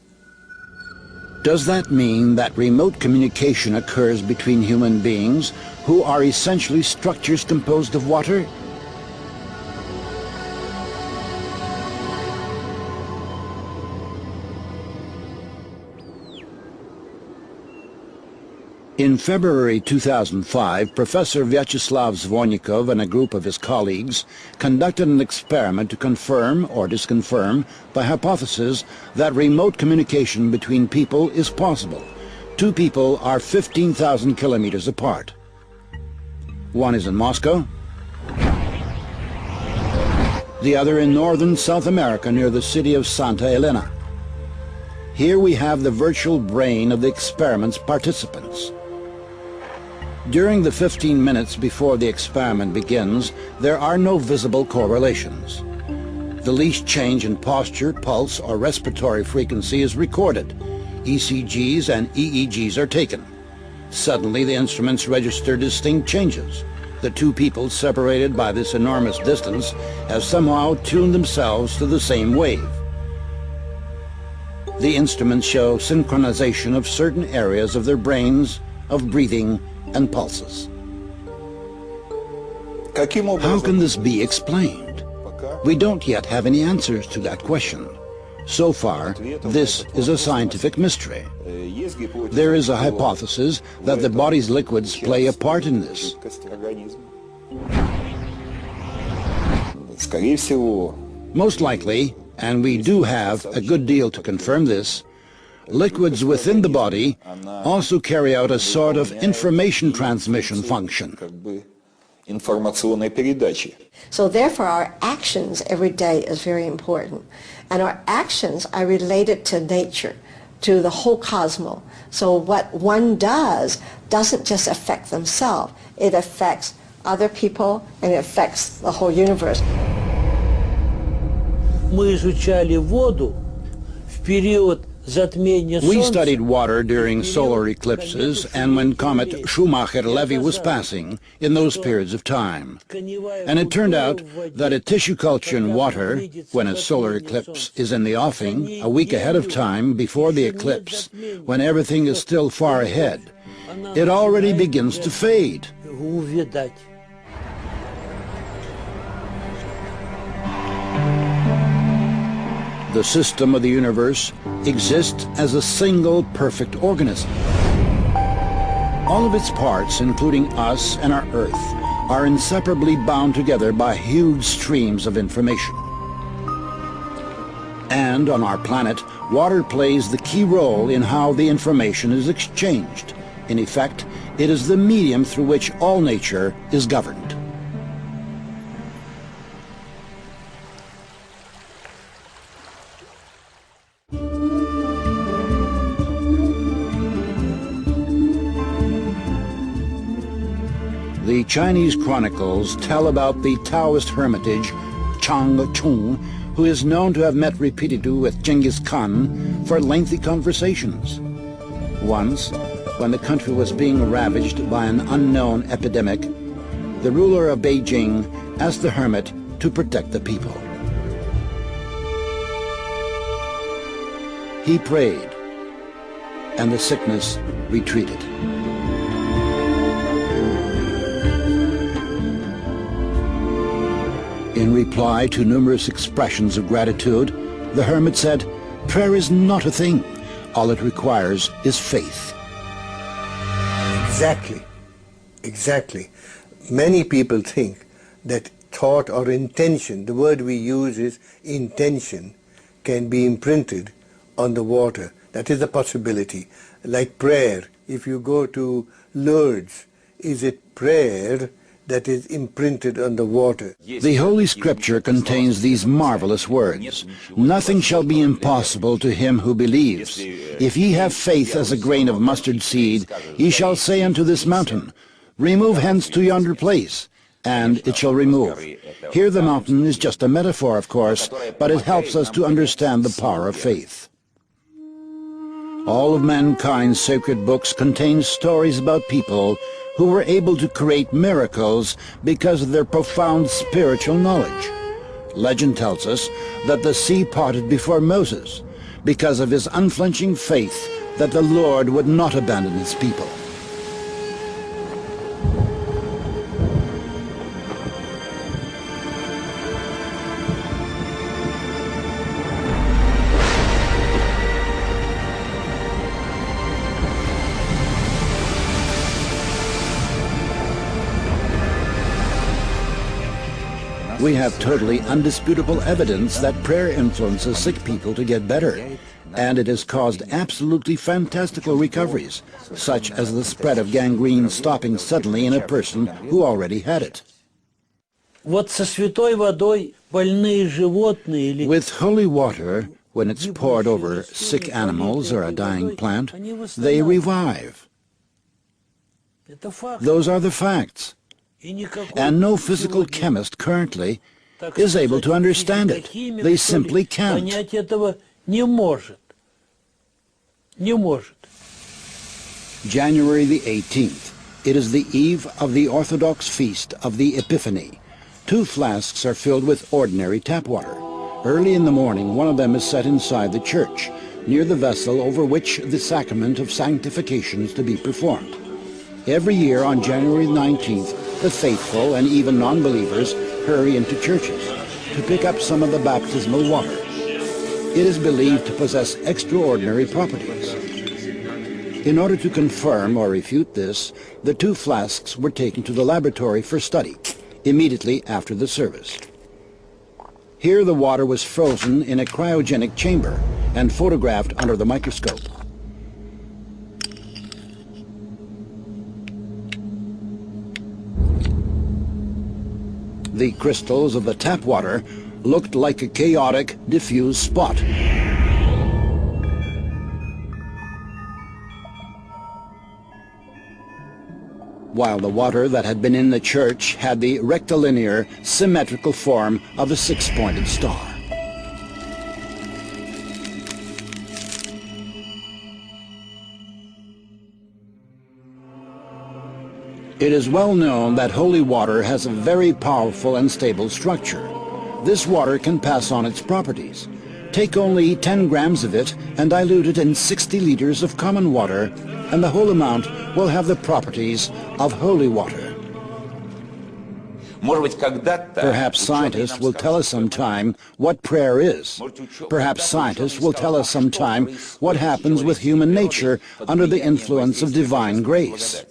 Does that mean that remote communication occurs between human beings who are essentially structures composed of water? In February 2005, Professor Vyacheslav Zvornikov and a group of his colleagues conducted an experiment to confirm or disconfirm the hypothesis that remote communication between people is possible. Two people are 15,000 kilometers apart. One is in Moscow, the other in northern South America near the city of Santa Elena. Here we have the virtual brain of the experiment's participants. During the 15 minutes before the experiment begins, there are no visible correlations. The least change in posture, pulse, or respiratory frequency is recorded. ECGs and EEGs are taken. Suddenly, the instruments register distinct changes. The two people separated by this enormous distance have somehow tuned themselves to the same wave. The instruments show synchronization of certain areas of their brains, of breathing, and pulses. How can this be explained? We don't yet have any answers to that question. So far, this is a scientific mystery. There is a hypothesis that the body's liquids play a part in this. Most likely, and we do have a good deal to confirm this, liquids within the body also carry out a sort of information transmission function. So therefore our actions every day is very important. And our actions are related to nature, to the whole cosmos. So what one does doesn't just affect themselves, it affects other people and it affects the whole universe. Мы изучали воду в период затмения солнца. We studied water during solar eclipses and when comet Schumacher-Levy was passing in those periods of time. And it turned out that a tissue culture in water, when a solar eclipse is in the offing, a week ahead of time before the eclipse, when everything is still far ahead, it already begins to fade. The system of the universe exists as a single perfect organism. All of its parts, including us and our Earth, are inseparably bound together by huge streams of information. And on our planet, water plays the key role in how the information is exchanged. In effect, it is the medium through which all nature is governed. The The Chinese chronicles tell about the Taoist hermitage Chang Chung, who is known to have met repeatedly with Genghis Khan for lengthy conversations. Once, when the country was being ravaged by an unknown epidemic, the ruler of Beijing asked the hermit to protect the people. He prayed, and the sickness retreated. In reply to numerous expressions of gratitude, the hermit said, "Prayer is not a thing. All it requires is faith." Exactly. Exactly. Many people think that thought or intention, the word we use is intention, can be imprinted on the water. That is a possibility. Like prayer, if you go to Lourdes, is it prayer that is imprinted on the water? The Holy Scripture contains these marvelous words. "Nothing shall be impossible to him who believes. If ye have faith as a grain of mustard seed, ye shall say unto this mountain, Remove hence to yonder place, and it shall remove." Here the mountain is just a metaphor, of course, but it helps us to understand the power of faith. All of mankind's sacred books contain stories about people who were able to create miracles because of their profound spiritual knowledge. Legend tells us that the sea parted before Moses because of his unflinching faith that the Lord would not abandon his people. We have totally undisputable evidence that prayer influences sick people to get better, and it has caused absolutely fantastical recoveries, such as the spread of gangrene stopping suddenly in a person who already had it. Вот со святой водой больные животные или... With holy water, when it's poured over sick animals or a dying plant, they revive. Это факт. Those are the facts. And no physical chemist currently is able to understand it. They simply can't. Понять этого не может. Не может. January the 18th. It is the eve of the Orthodox feast of the Epiphany. 2 flasks are filled with ordinary tap water. Early in the morning, one of them is set inside the church, near the vessel over which the sacrament of sanctification is to be performed. Every year on January 19th, the faithful and even non-believers hurry into churches to pick up some of the baptismal water. It is believed to possess extraordinary properties. In order to confirm or refute this, the 2 flasks were taken to the laboratory for study immediately after the service. Here the water was frozen in a cryogenic chamber and photographed under the microscope. The crystals of the tap water looked like a chaotic, diffuse spot. While the water that had been in the church had the rectilinear, symmetrical form of a 6-pointed star. It is well known that holy water has a very powerful and stable structure. This water can pass on its properties. Take only 10 grams of it and dilute it in 60 liters of common water, and the whole amount will have the properties of holy water. Perhaps scientists will tell us sometime what prayer is. Perhaps scientists will tell us sometime what happens with human nature under the influence of divine grace.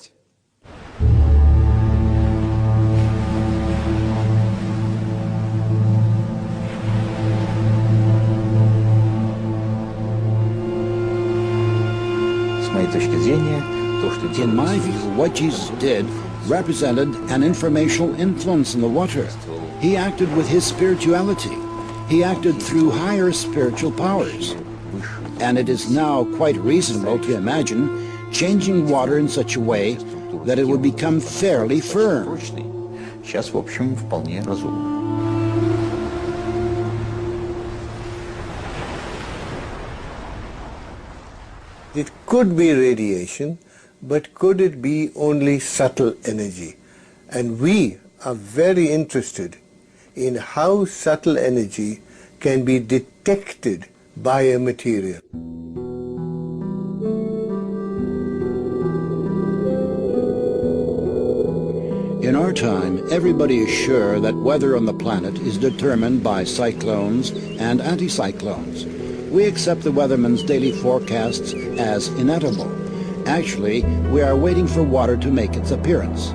In my view, what Jesus did represented an informational influence in the water. He acted with his spirituality. He acted through higher spiritual powers. And it is now quite reasonable to imagine changing water in such a way that it would become fairly firm. Сейчас, в общем, вполне разумно. It could be radiation, but could it be only subtle energy? And we are very interested in how subtle energy can be detected by a material. In our time, everybody is sure that weather on the planet is determined by cyclones and anticyclones. We accept the weatherman's daily forecasts as inedible. Actually, we are waiting for water to make its appearance.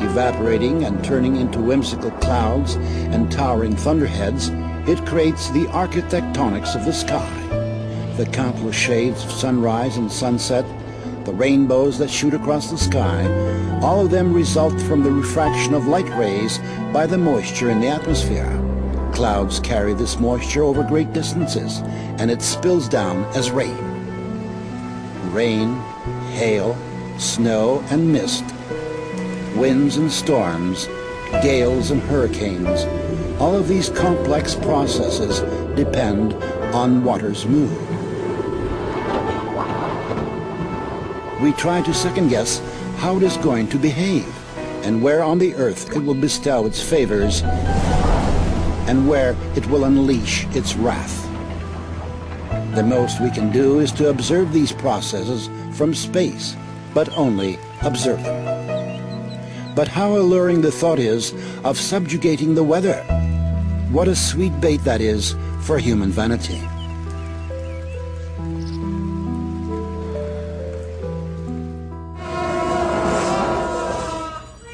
Evaporating and turning into whimsical clouds and towering thunderheads, it creates the architectonics of the sky. The countless shades of sunrise and sunset, the rainbows that shoot across the sky, all of them result from the refraction of light rays by the moisture in the atmosphere. Clouds carry this moisture over great distances, and it spills down as rain. Rain, hail, snow and mist, winds and storms, gales and hurricanes, all of these complex processes depend on water's mood. We try to second-guess how it is going to behave, and where on the earth it will bestow its favors, and where it will unleash its wrath. The most we can do is to observe these processes from space, but only observe them. But how alluring the thought is of subjugating the weather. What a sweet bait that is for human vanity.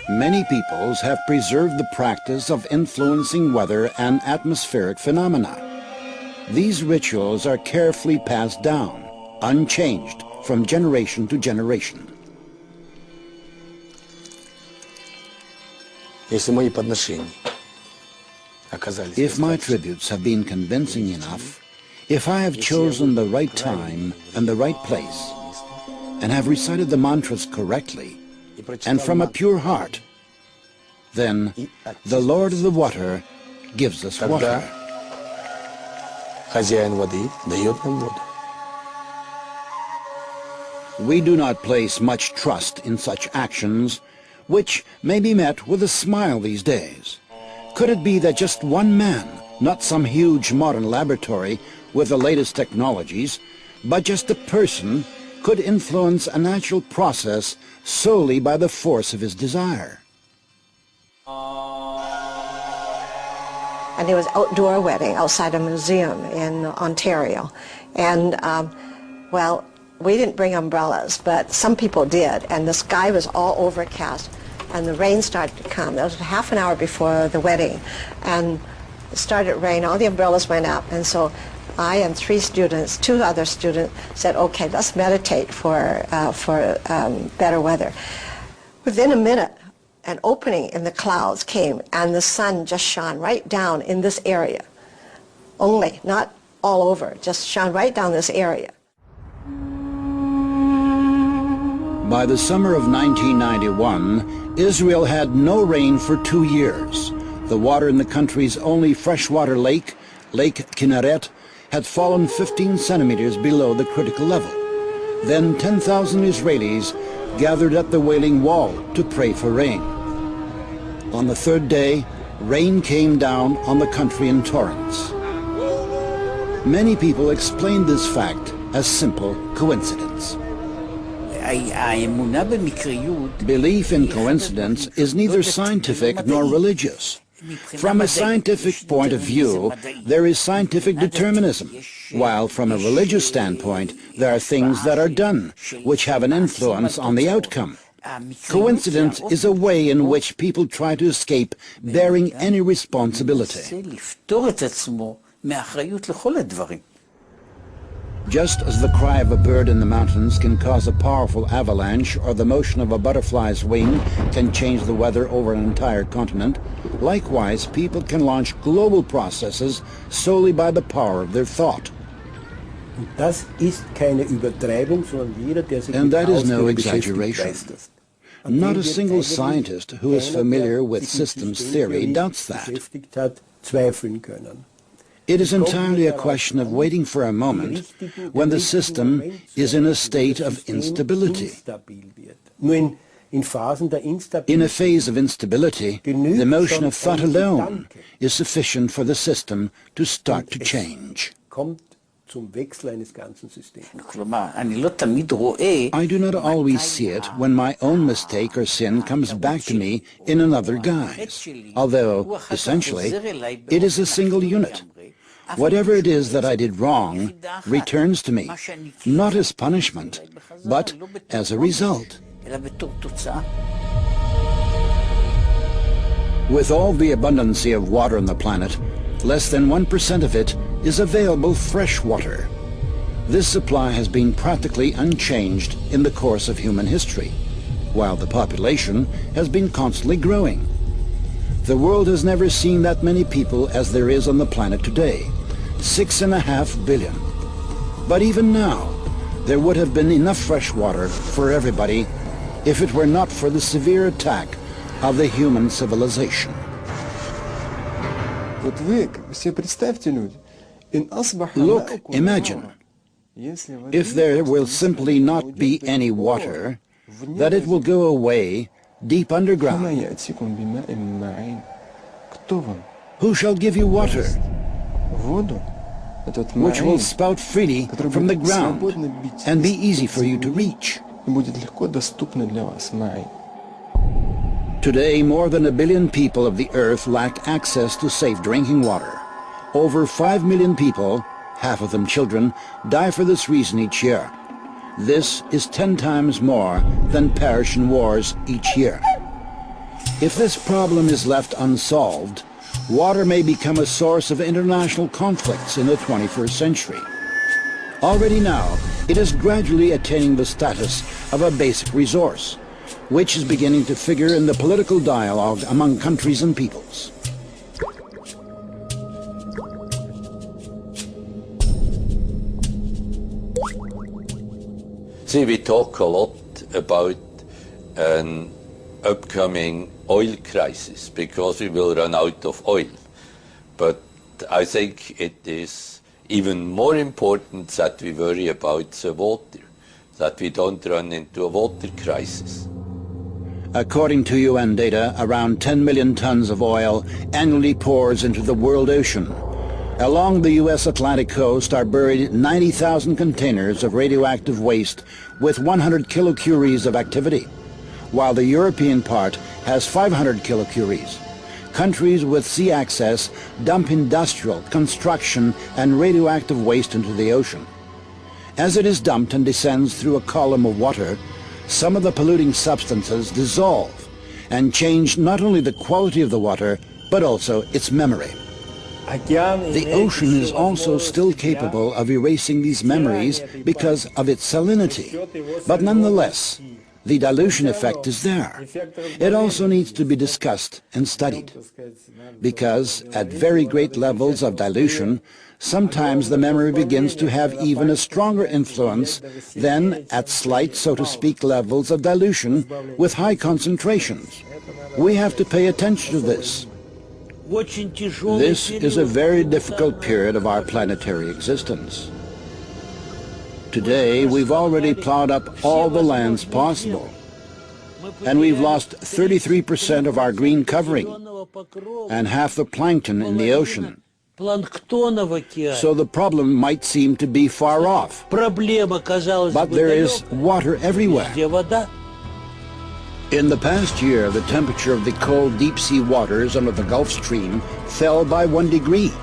Many peoples have preserved the practice of influencing weather and atmospheric phenomena. These rituals are carefully passed down, unchanged from generation to generation. If my tributes have been convincing enough, if I have chosen the right time and the right place, and have recited the mantras correctly, and from a pure heart, then the Lord of the water gives us water. We do not place much trust in such actions, which may be met with a smile these days. Could it be that just one man, not some huge modern laboratory with the latest technologies, but just a person, could influence a natural process solely by the force of his desire? And it was outdoor wedding outside a museum in Ontario. And, well, we didn't bring umbrellas, but some people did. And the sky was all overcast, and the rain started to come. That was half an hour before the wedding. And it started to rain, all the umbrellas went up. And so I and two other students said, okay, let's meditate for better weather. Within a minute, an opening in the clouds came, and the sun just shone right down in this area. Only, not all over, just shone right down this area. By the summer of 1991, Israel had no rain for 2 years. The water in the country's only freshwater lake, Lake Kinneret, had fallen 15 centimeters below the critical level. Then 10,000 Israelis gathered at the Wailing Wall to pray for rain. On the third day, rain came down on the country in torrents. Many people explained this fact as simple coincidence. Belief in coincidence is neither scientific nor religious. From a scientific point of view, there is scientific determinism, while from a religious standpoint, there are things that are done, which have an influence on the outcome. Coincidence is a way in which people try to escape bearing any responsibility. Just as the cry of a bird in the mountains can cause a powerful avalanche, or the motion of a butterfly's wing can change the weather over an entire continent, likewise people can launch global processes solely by the power of their thought. And that is no exaggeration. Not a single scientist who is familiar with systems theory doubts that. It is entirely a question of waiting for a moment when the system is in a state of instability. In a phase of instability, the motion of thought alone is sufficient for the system to start to change. I do not always see it when my own mistake or sin comes back to me in another guise, although, essentially, it is a single unit. Whatever it is that I did wrong returns to me, not as punishment, but as a result. With all the abundancy of water on the planet, less than 1% of it is available fresh water. This supply has been practically unchanged in the course of human history, while the population has been constantly growing. The world has never seen that many people as there is on the planet today, 6.5 billion. But even now, there would have been enough fresh water for everybody if it were not for the severe attack of the human civilization. Look, imagine, if there will simply not be any water, that it will go away deep underground. Who shall give you water, which will spout freely from the ground and be easy for you to reach? Today, more than 1 billion people of the earth lack access to safe drinking water. Over 5 million people, half of them children, die for this reason each year. This is 10 times more than perish in wars each year. If this problem is left unsolved, water may become a source of international conflicts in the 21st century. Already now, it is gradually attaining the status of a basic resource, which is beginning to figure in the political dialogue among countries and peoples. See, we talk a lot about an upcoming oil crisis because we will run out of oil. But I think it is even more important that we worry about the water, that we don't run into a water crisis. According to UN data, around 10 million tons of oil annually pours into the world ocean. Along the U.S. Atlantic coast are buried 90,000 containers of radioactive waste with 100 kilocuries of activity, while the European part has 500 kilocuries. Countries with sea access dump industrial, construction, and radioactive waste into the ocean. As it is dumped and descends through a column of water, some of the polluting substances dissolve and change not only the quality of the water, but also its memory. The ocean is also still capable of erasing these memories because of its salinity, but nonetheless, the dilution effect is there. It also needs to be discussed and studied, because at very great levels of dilution, sometimes the memory begins to have even a stronger influence than at slight, so to speak, levels of dilution with high concentrations. We have to pay attention to this. This is a very difficult period of our planetary existence. Today, we've already plowed up all the lands possible, and we've lost 33% of our green covering and half the plankton in the ocean. So the problem might seem to be far off, but there is water everywhere. In the past year, the temperature of the cold deep-sea waters under the Gulf Stream fell by 1 degree.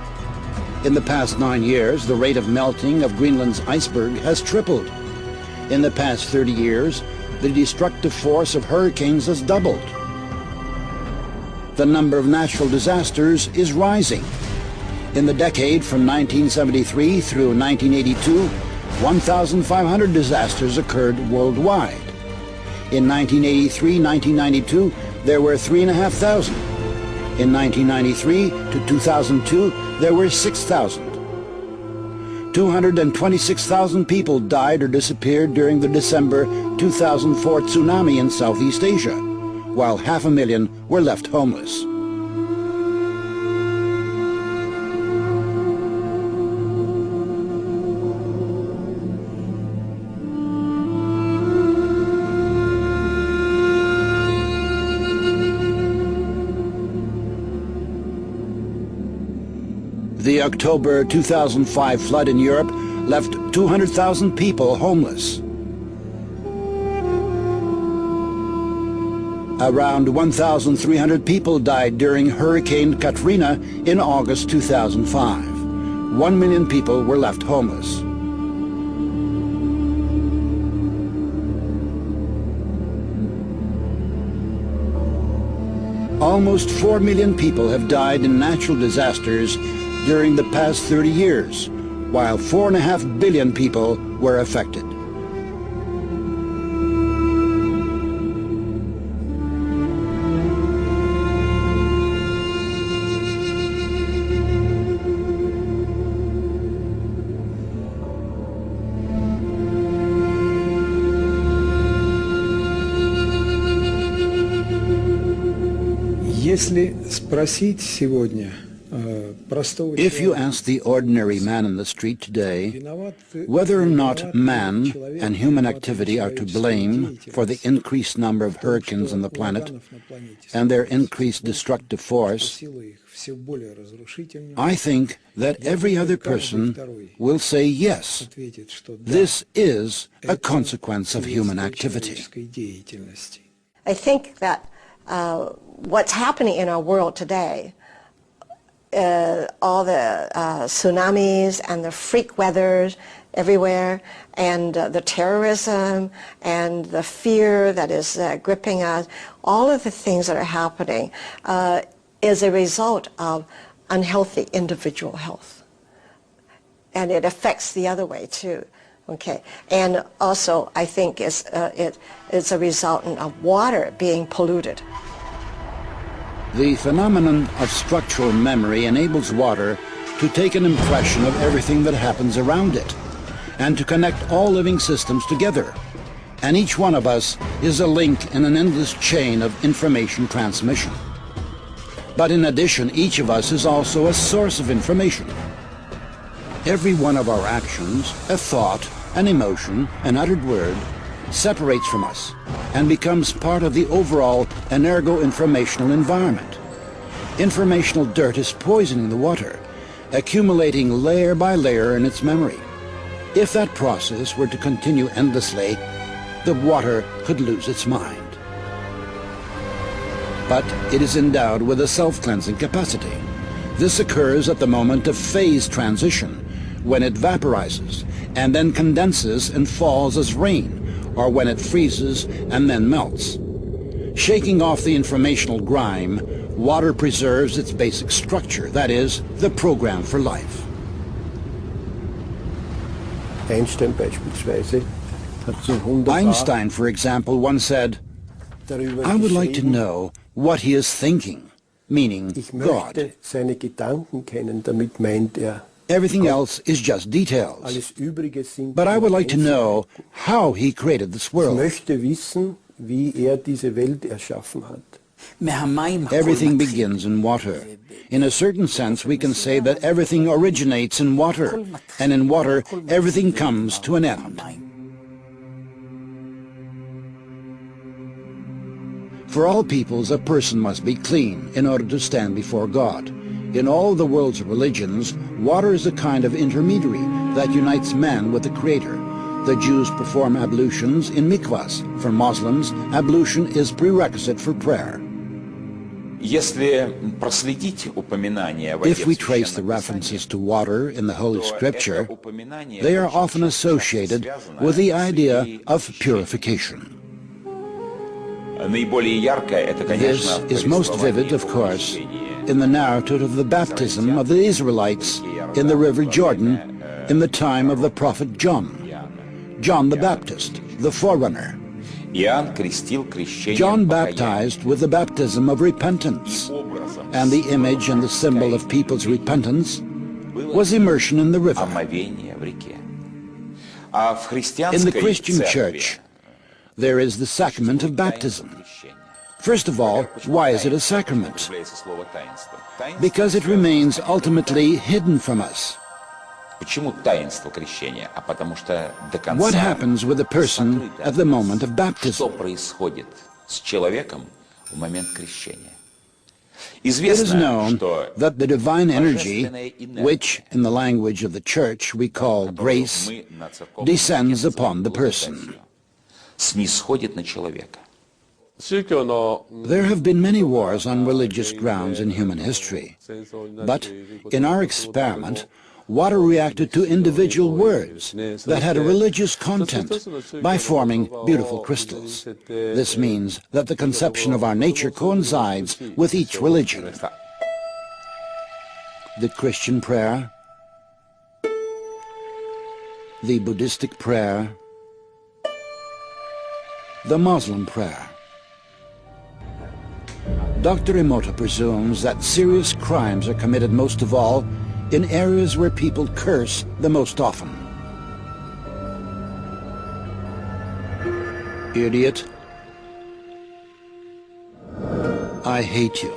In the past 9 years, the rate of melting of Greenland's iceberg has tripled. In the past 30 years, the destructive force of hurricanes has doubled. The number of natural disasters is rising. In the decade from 1973 through 1982, 1,500 disasters occurred worldwide. In 1983-1992, there were 3,500. In 1993 to 2002, there were 6,000. 226,000 people died or disappeared during the December 2004 tsunami in Southeast Asia, while 500,000 were left homeless. The October 2005 flood in Europe left 200,000 people homeless. Around 1,300 people died during Hurricane Katrina in August 2005. 1 million people were left homeless. Almost 4 million people have died in natural disasters during the past 30 years, while 4.5 billion people were affected. Если спросить сегодня If you ask the ordinary man in the street today whether or not man and human activity are to blame for the increased number of hurricanes on the planet and their increased destructive force, I think that every other person will say yes. This is a consequence of human activity. I think that what's happening in our world today, all the tsunamis and the freak weathers everywhere, and the terrorism and the fear that is gripping us, all of the things that are happening is a result of unhealthy individual health. And it affects the other way too. Okay, and also I think it's a resultant of water being polluted. The phenomenon of structural memory enables water to take an impression of everything that happens around it and to connect all living systems together. And each one of us is a link in an endless chain of information transmission. But in addition, each of us is also a source of information. Every one of our actions, a thought, an emotion, an uttered word, separates from us and becomes part of the overall energo-informational environment. Informational dirt is poisoning the water, accumulating layer by layer in its memory. If that process were to continue endlessly, the water could lose its mind. But it is endowed with a self-cleansing capacity. This occurs at the moment of phase transition, when it vaporizes and then condenses and falls as rain, or when it freezes and then melts. Shaking off the informational grime, water preserves its basic structure, that is, the program for life. Einstein, for example, once said, "I would like to know what he is thinking," meaning God. Everything else is just details. But I would like to know how he created this world. Everything begins in water. In a certain sense, we can say that everything originates in water, and in water, everything comes to an end. For all peoples, a person must be clean in order to stand before God. In all the world's religions, water is a kind of intermediary that unites man with the Creator. The Jews perform ablutions in mikvahs. For Muslims, ablution is prerequisite for prayer. If we trace the references to water in the Holy Scripture, they are often associated with the idea of purification. This is most vivid, of course, in the narrative of the baptism of the Israelites in the River Jordan in the time of the prophet John. John the Baptist, the forerunner. John baptized with the baptism of repentance, and the image and the symbol of people's repentance was immersion in the river. омовение в реке. In the Christian church, there is the sacrament of baptism. First of all, why is it a sacrament? Because it remains ultimately hidden from us. What happens with a person at the moment of baptism? It is known that the divine energy, which in the language of the Church we call grace, descends upon the person. There have been many wars on religious grounds in human history, but in our experiment, water reacted to individual words that had a religious content by forming beautiful crystals. This means that the conception of our nature coincides with each religion. The Christian prayer, the Buddhistic prayer, the Muslim prayer. Dr. Emoto presumes that serious crimes are committed most of all in areas where people curse the most often. Idiot. I hate you.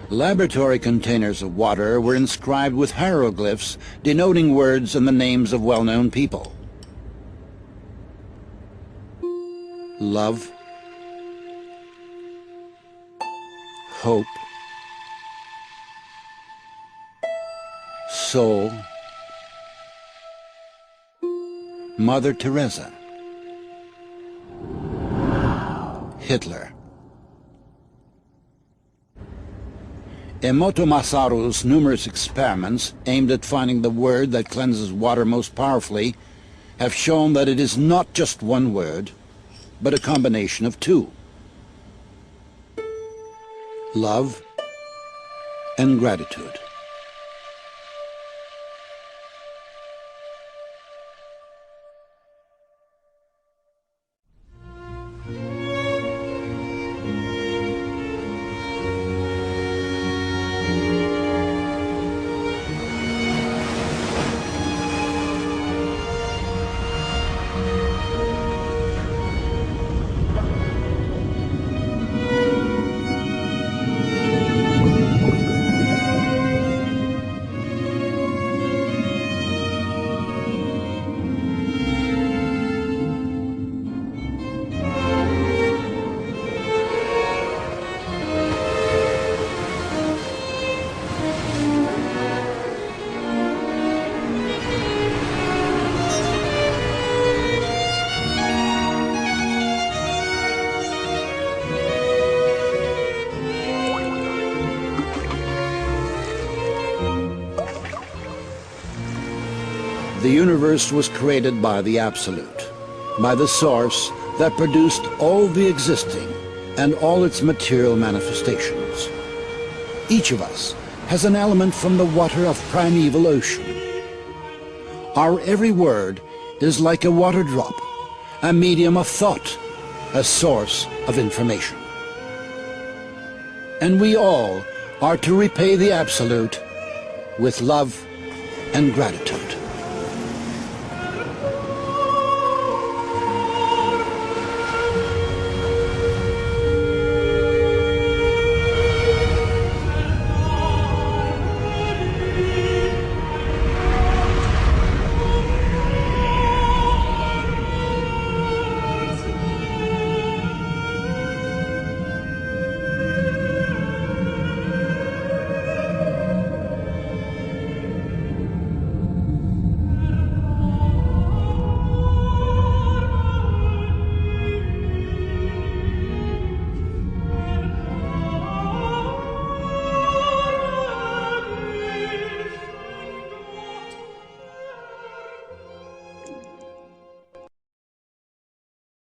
Laboratory containers of water were inscribed with hieroglyphs denoting words and the names of well-known people. Love, hope, soul, Mother Teresa, Hitler. Emoto Masaru's numerous experiments aimed at finding the word that cleanses water most powerfully have shown that it is not just one word, but a combination of two: love and gratitude. The universe was created by the Absolute, by the source that produced all the existing and all its material manifestations. Each of us has an element from the water of primeval ocean. Our every word is like a water drop, a medium of thought, a source of information. And we all are to repay the Absolute with love and gratitude.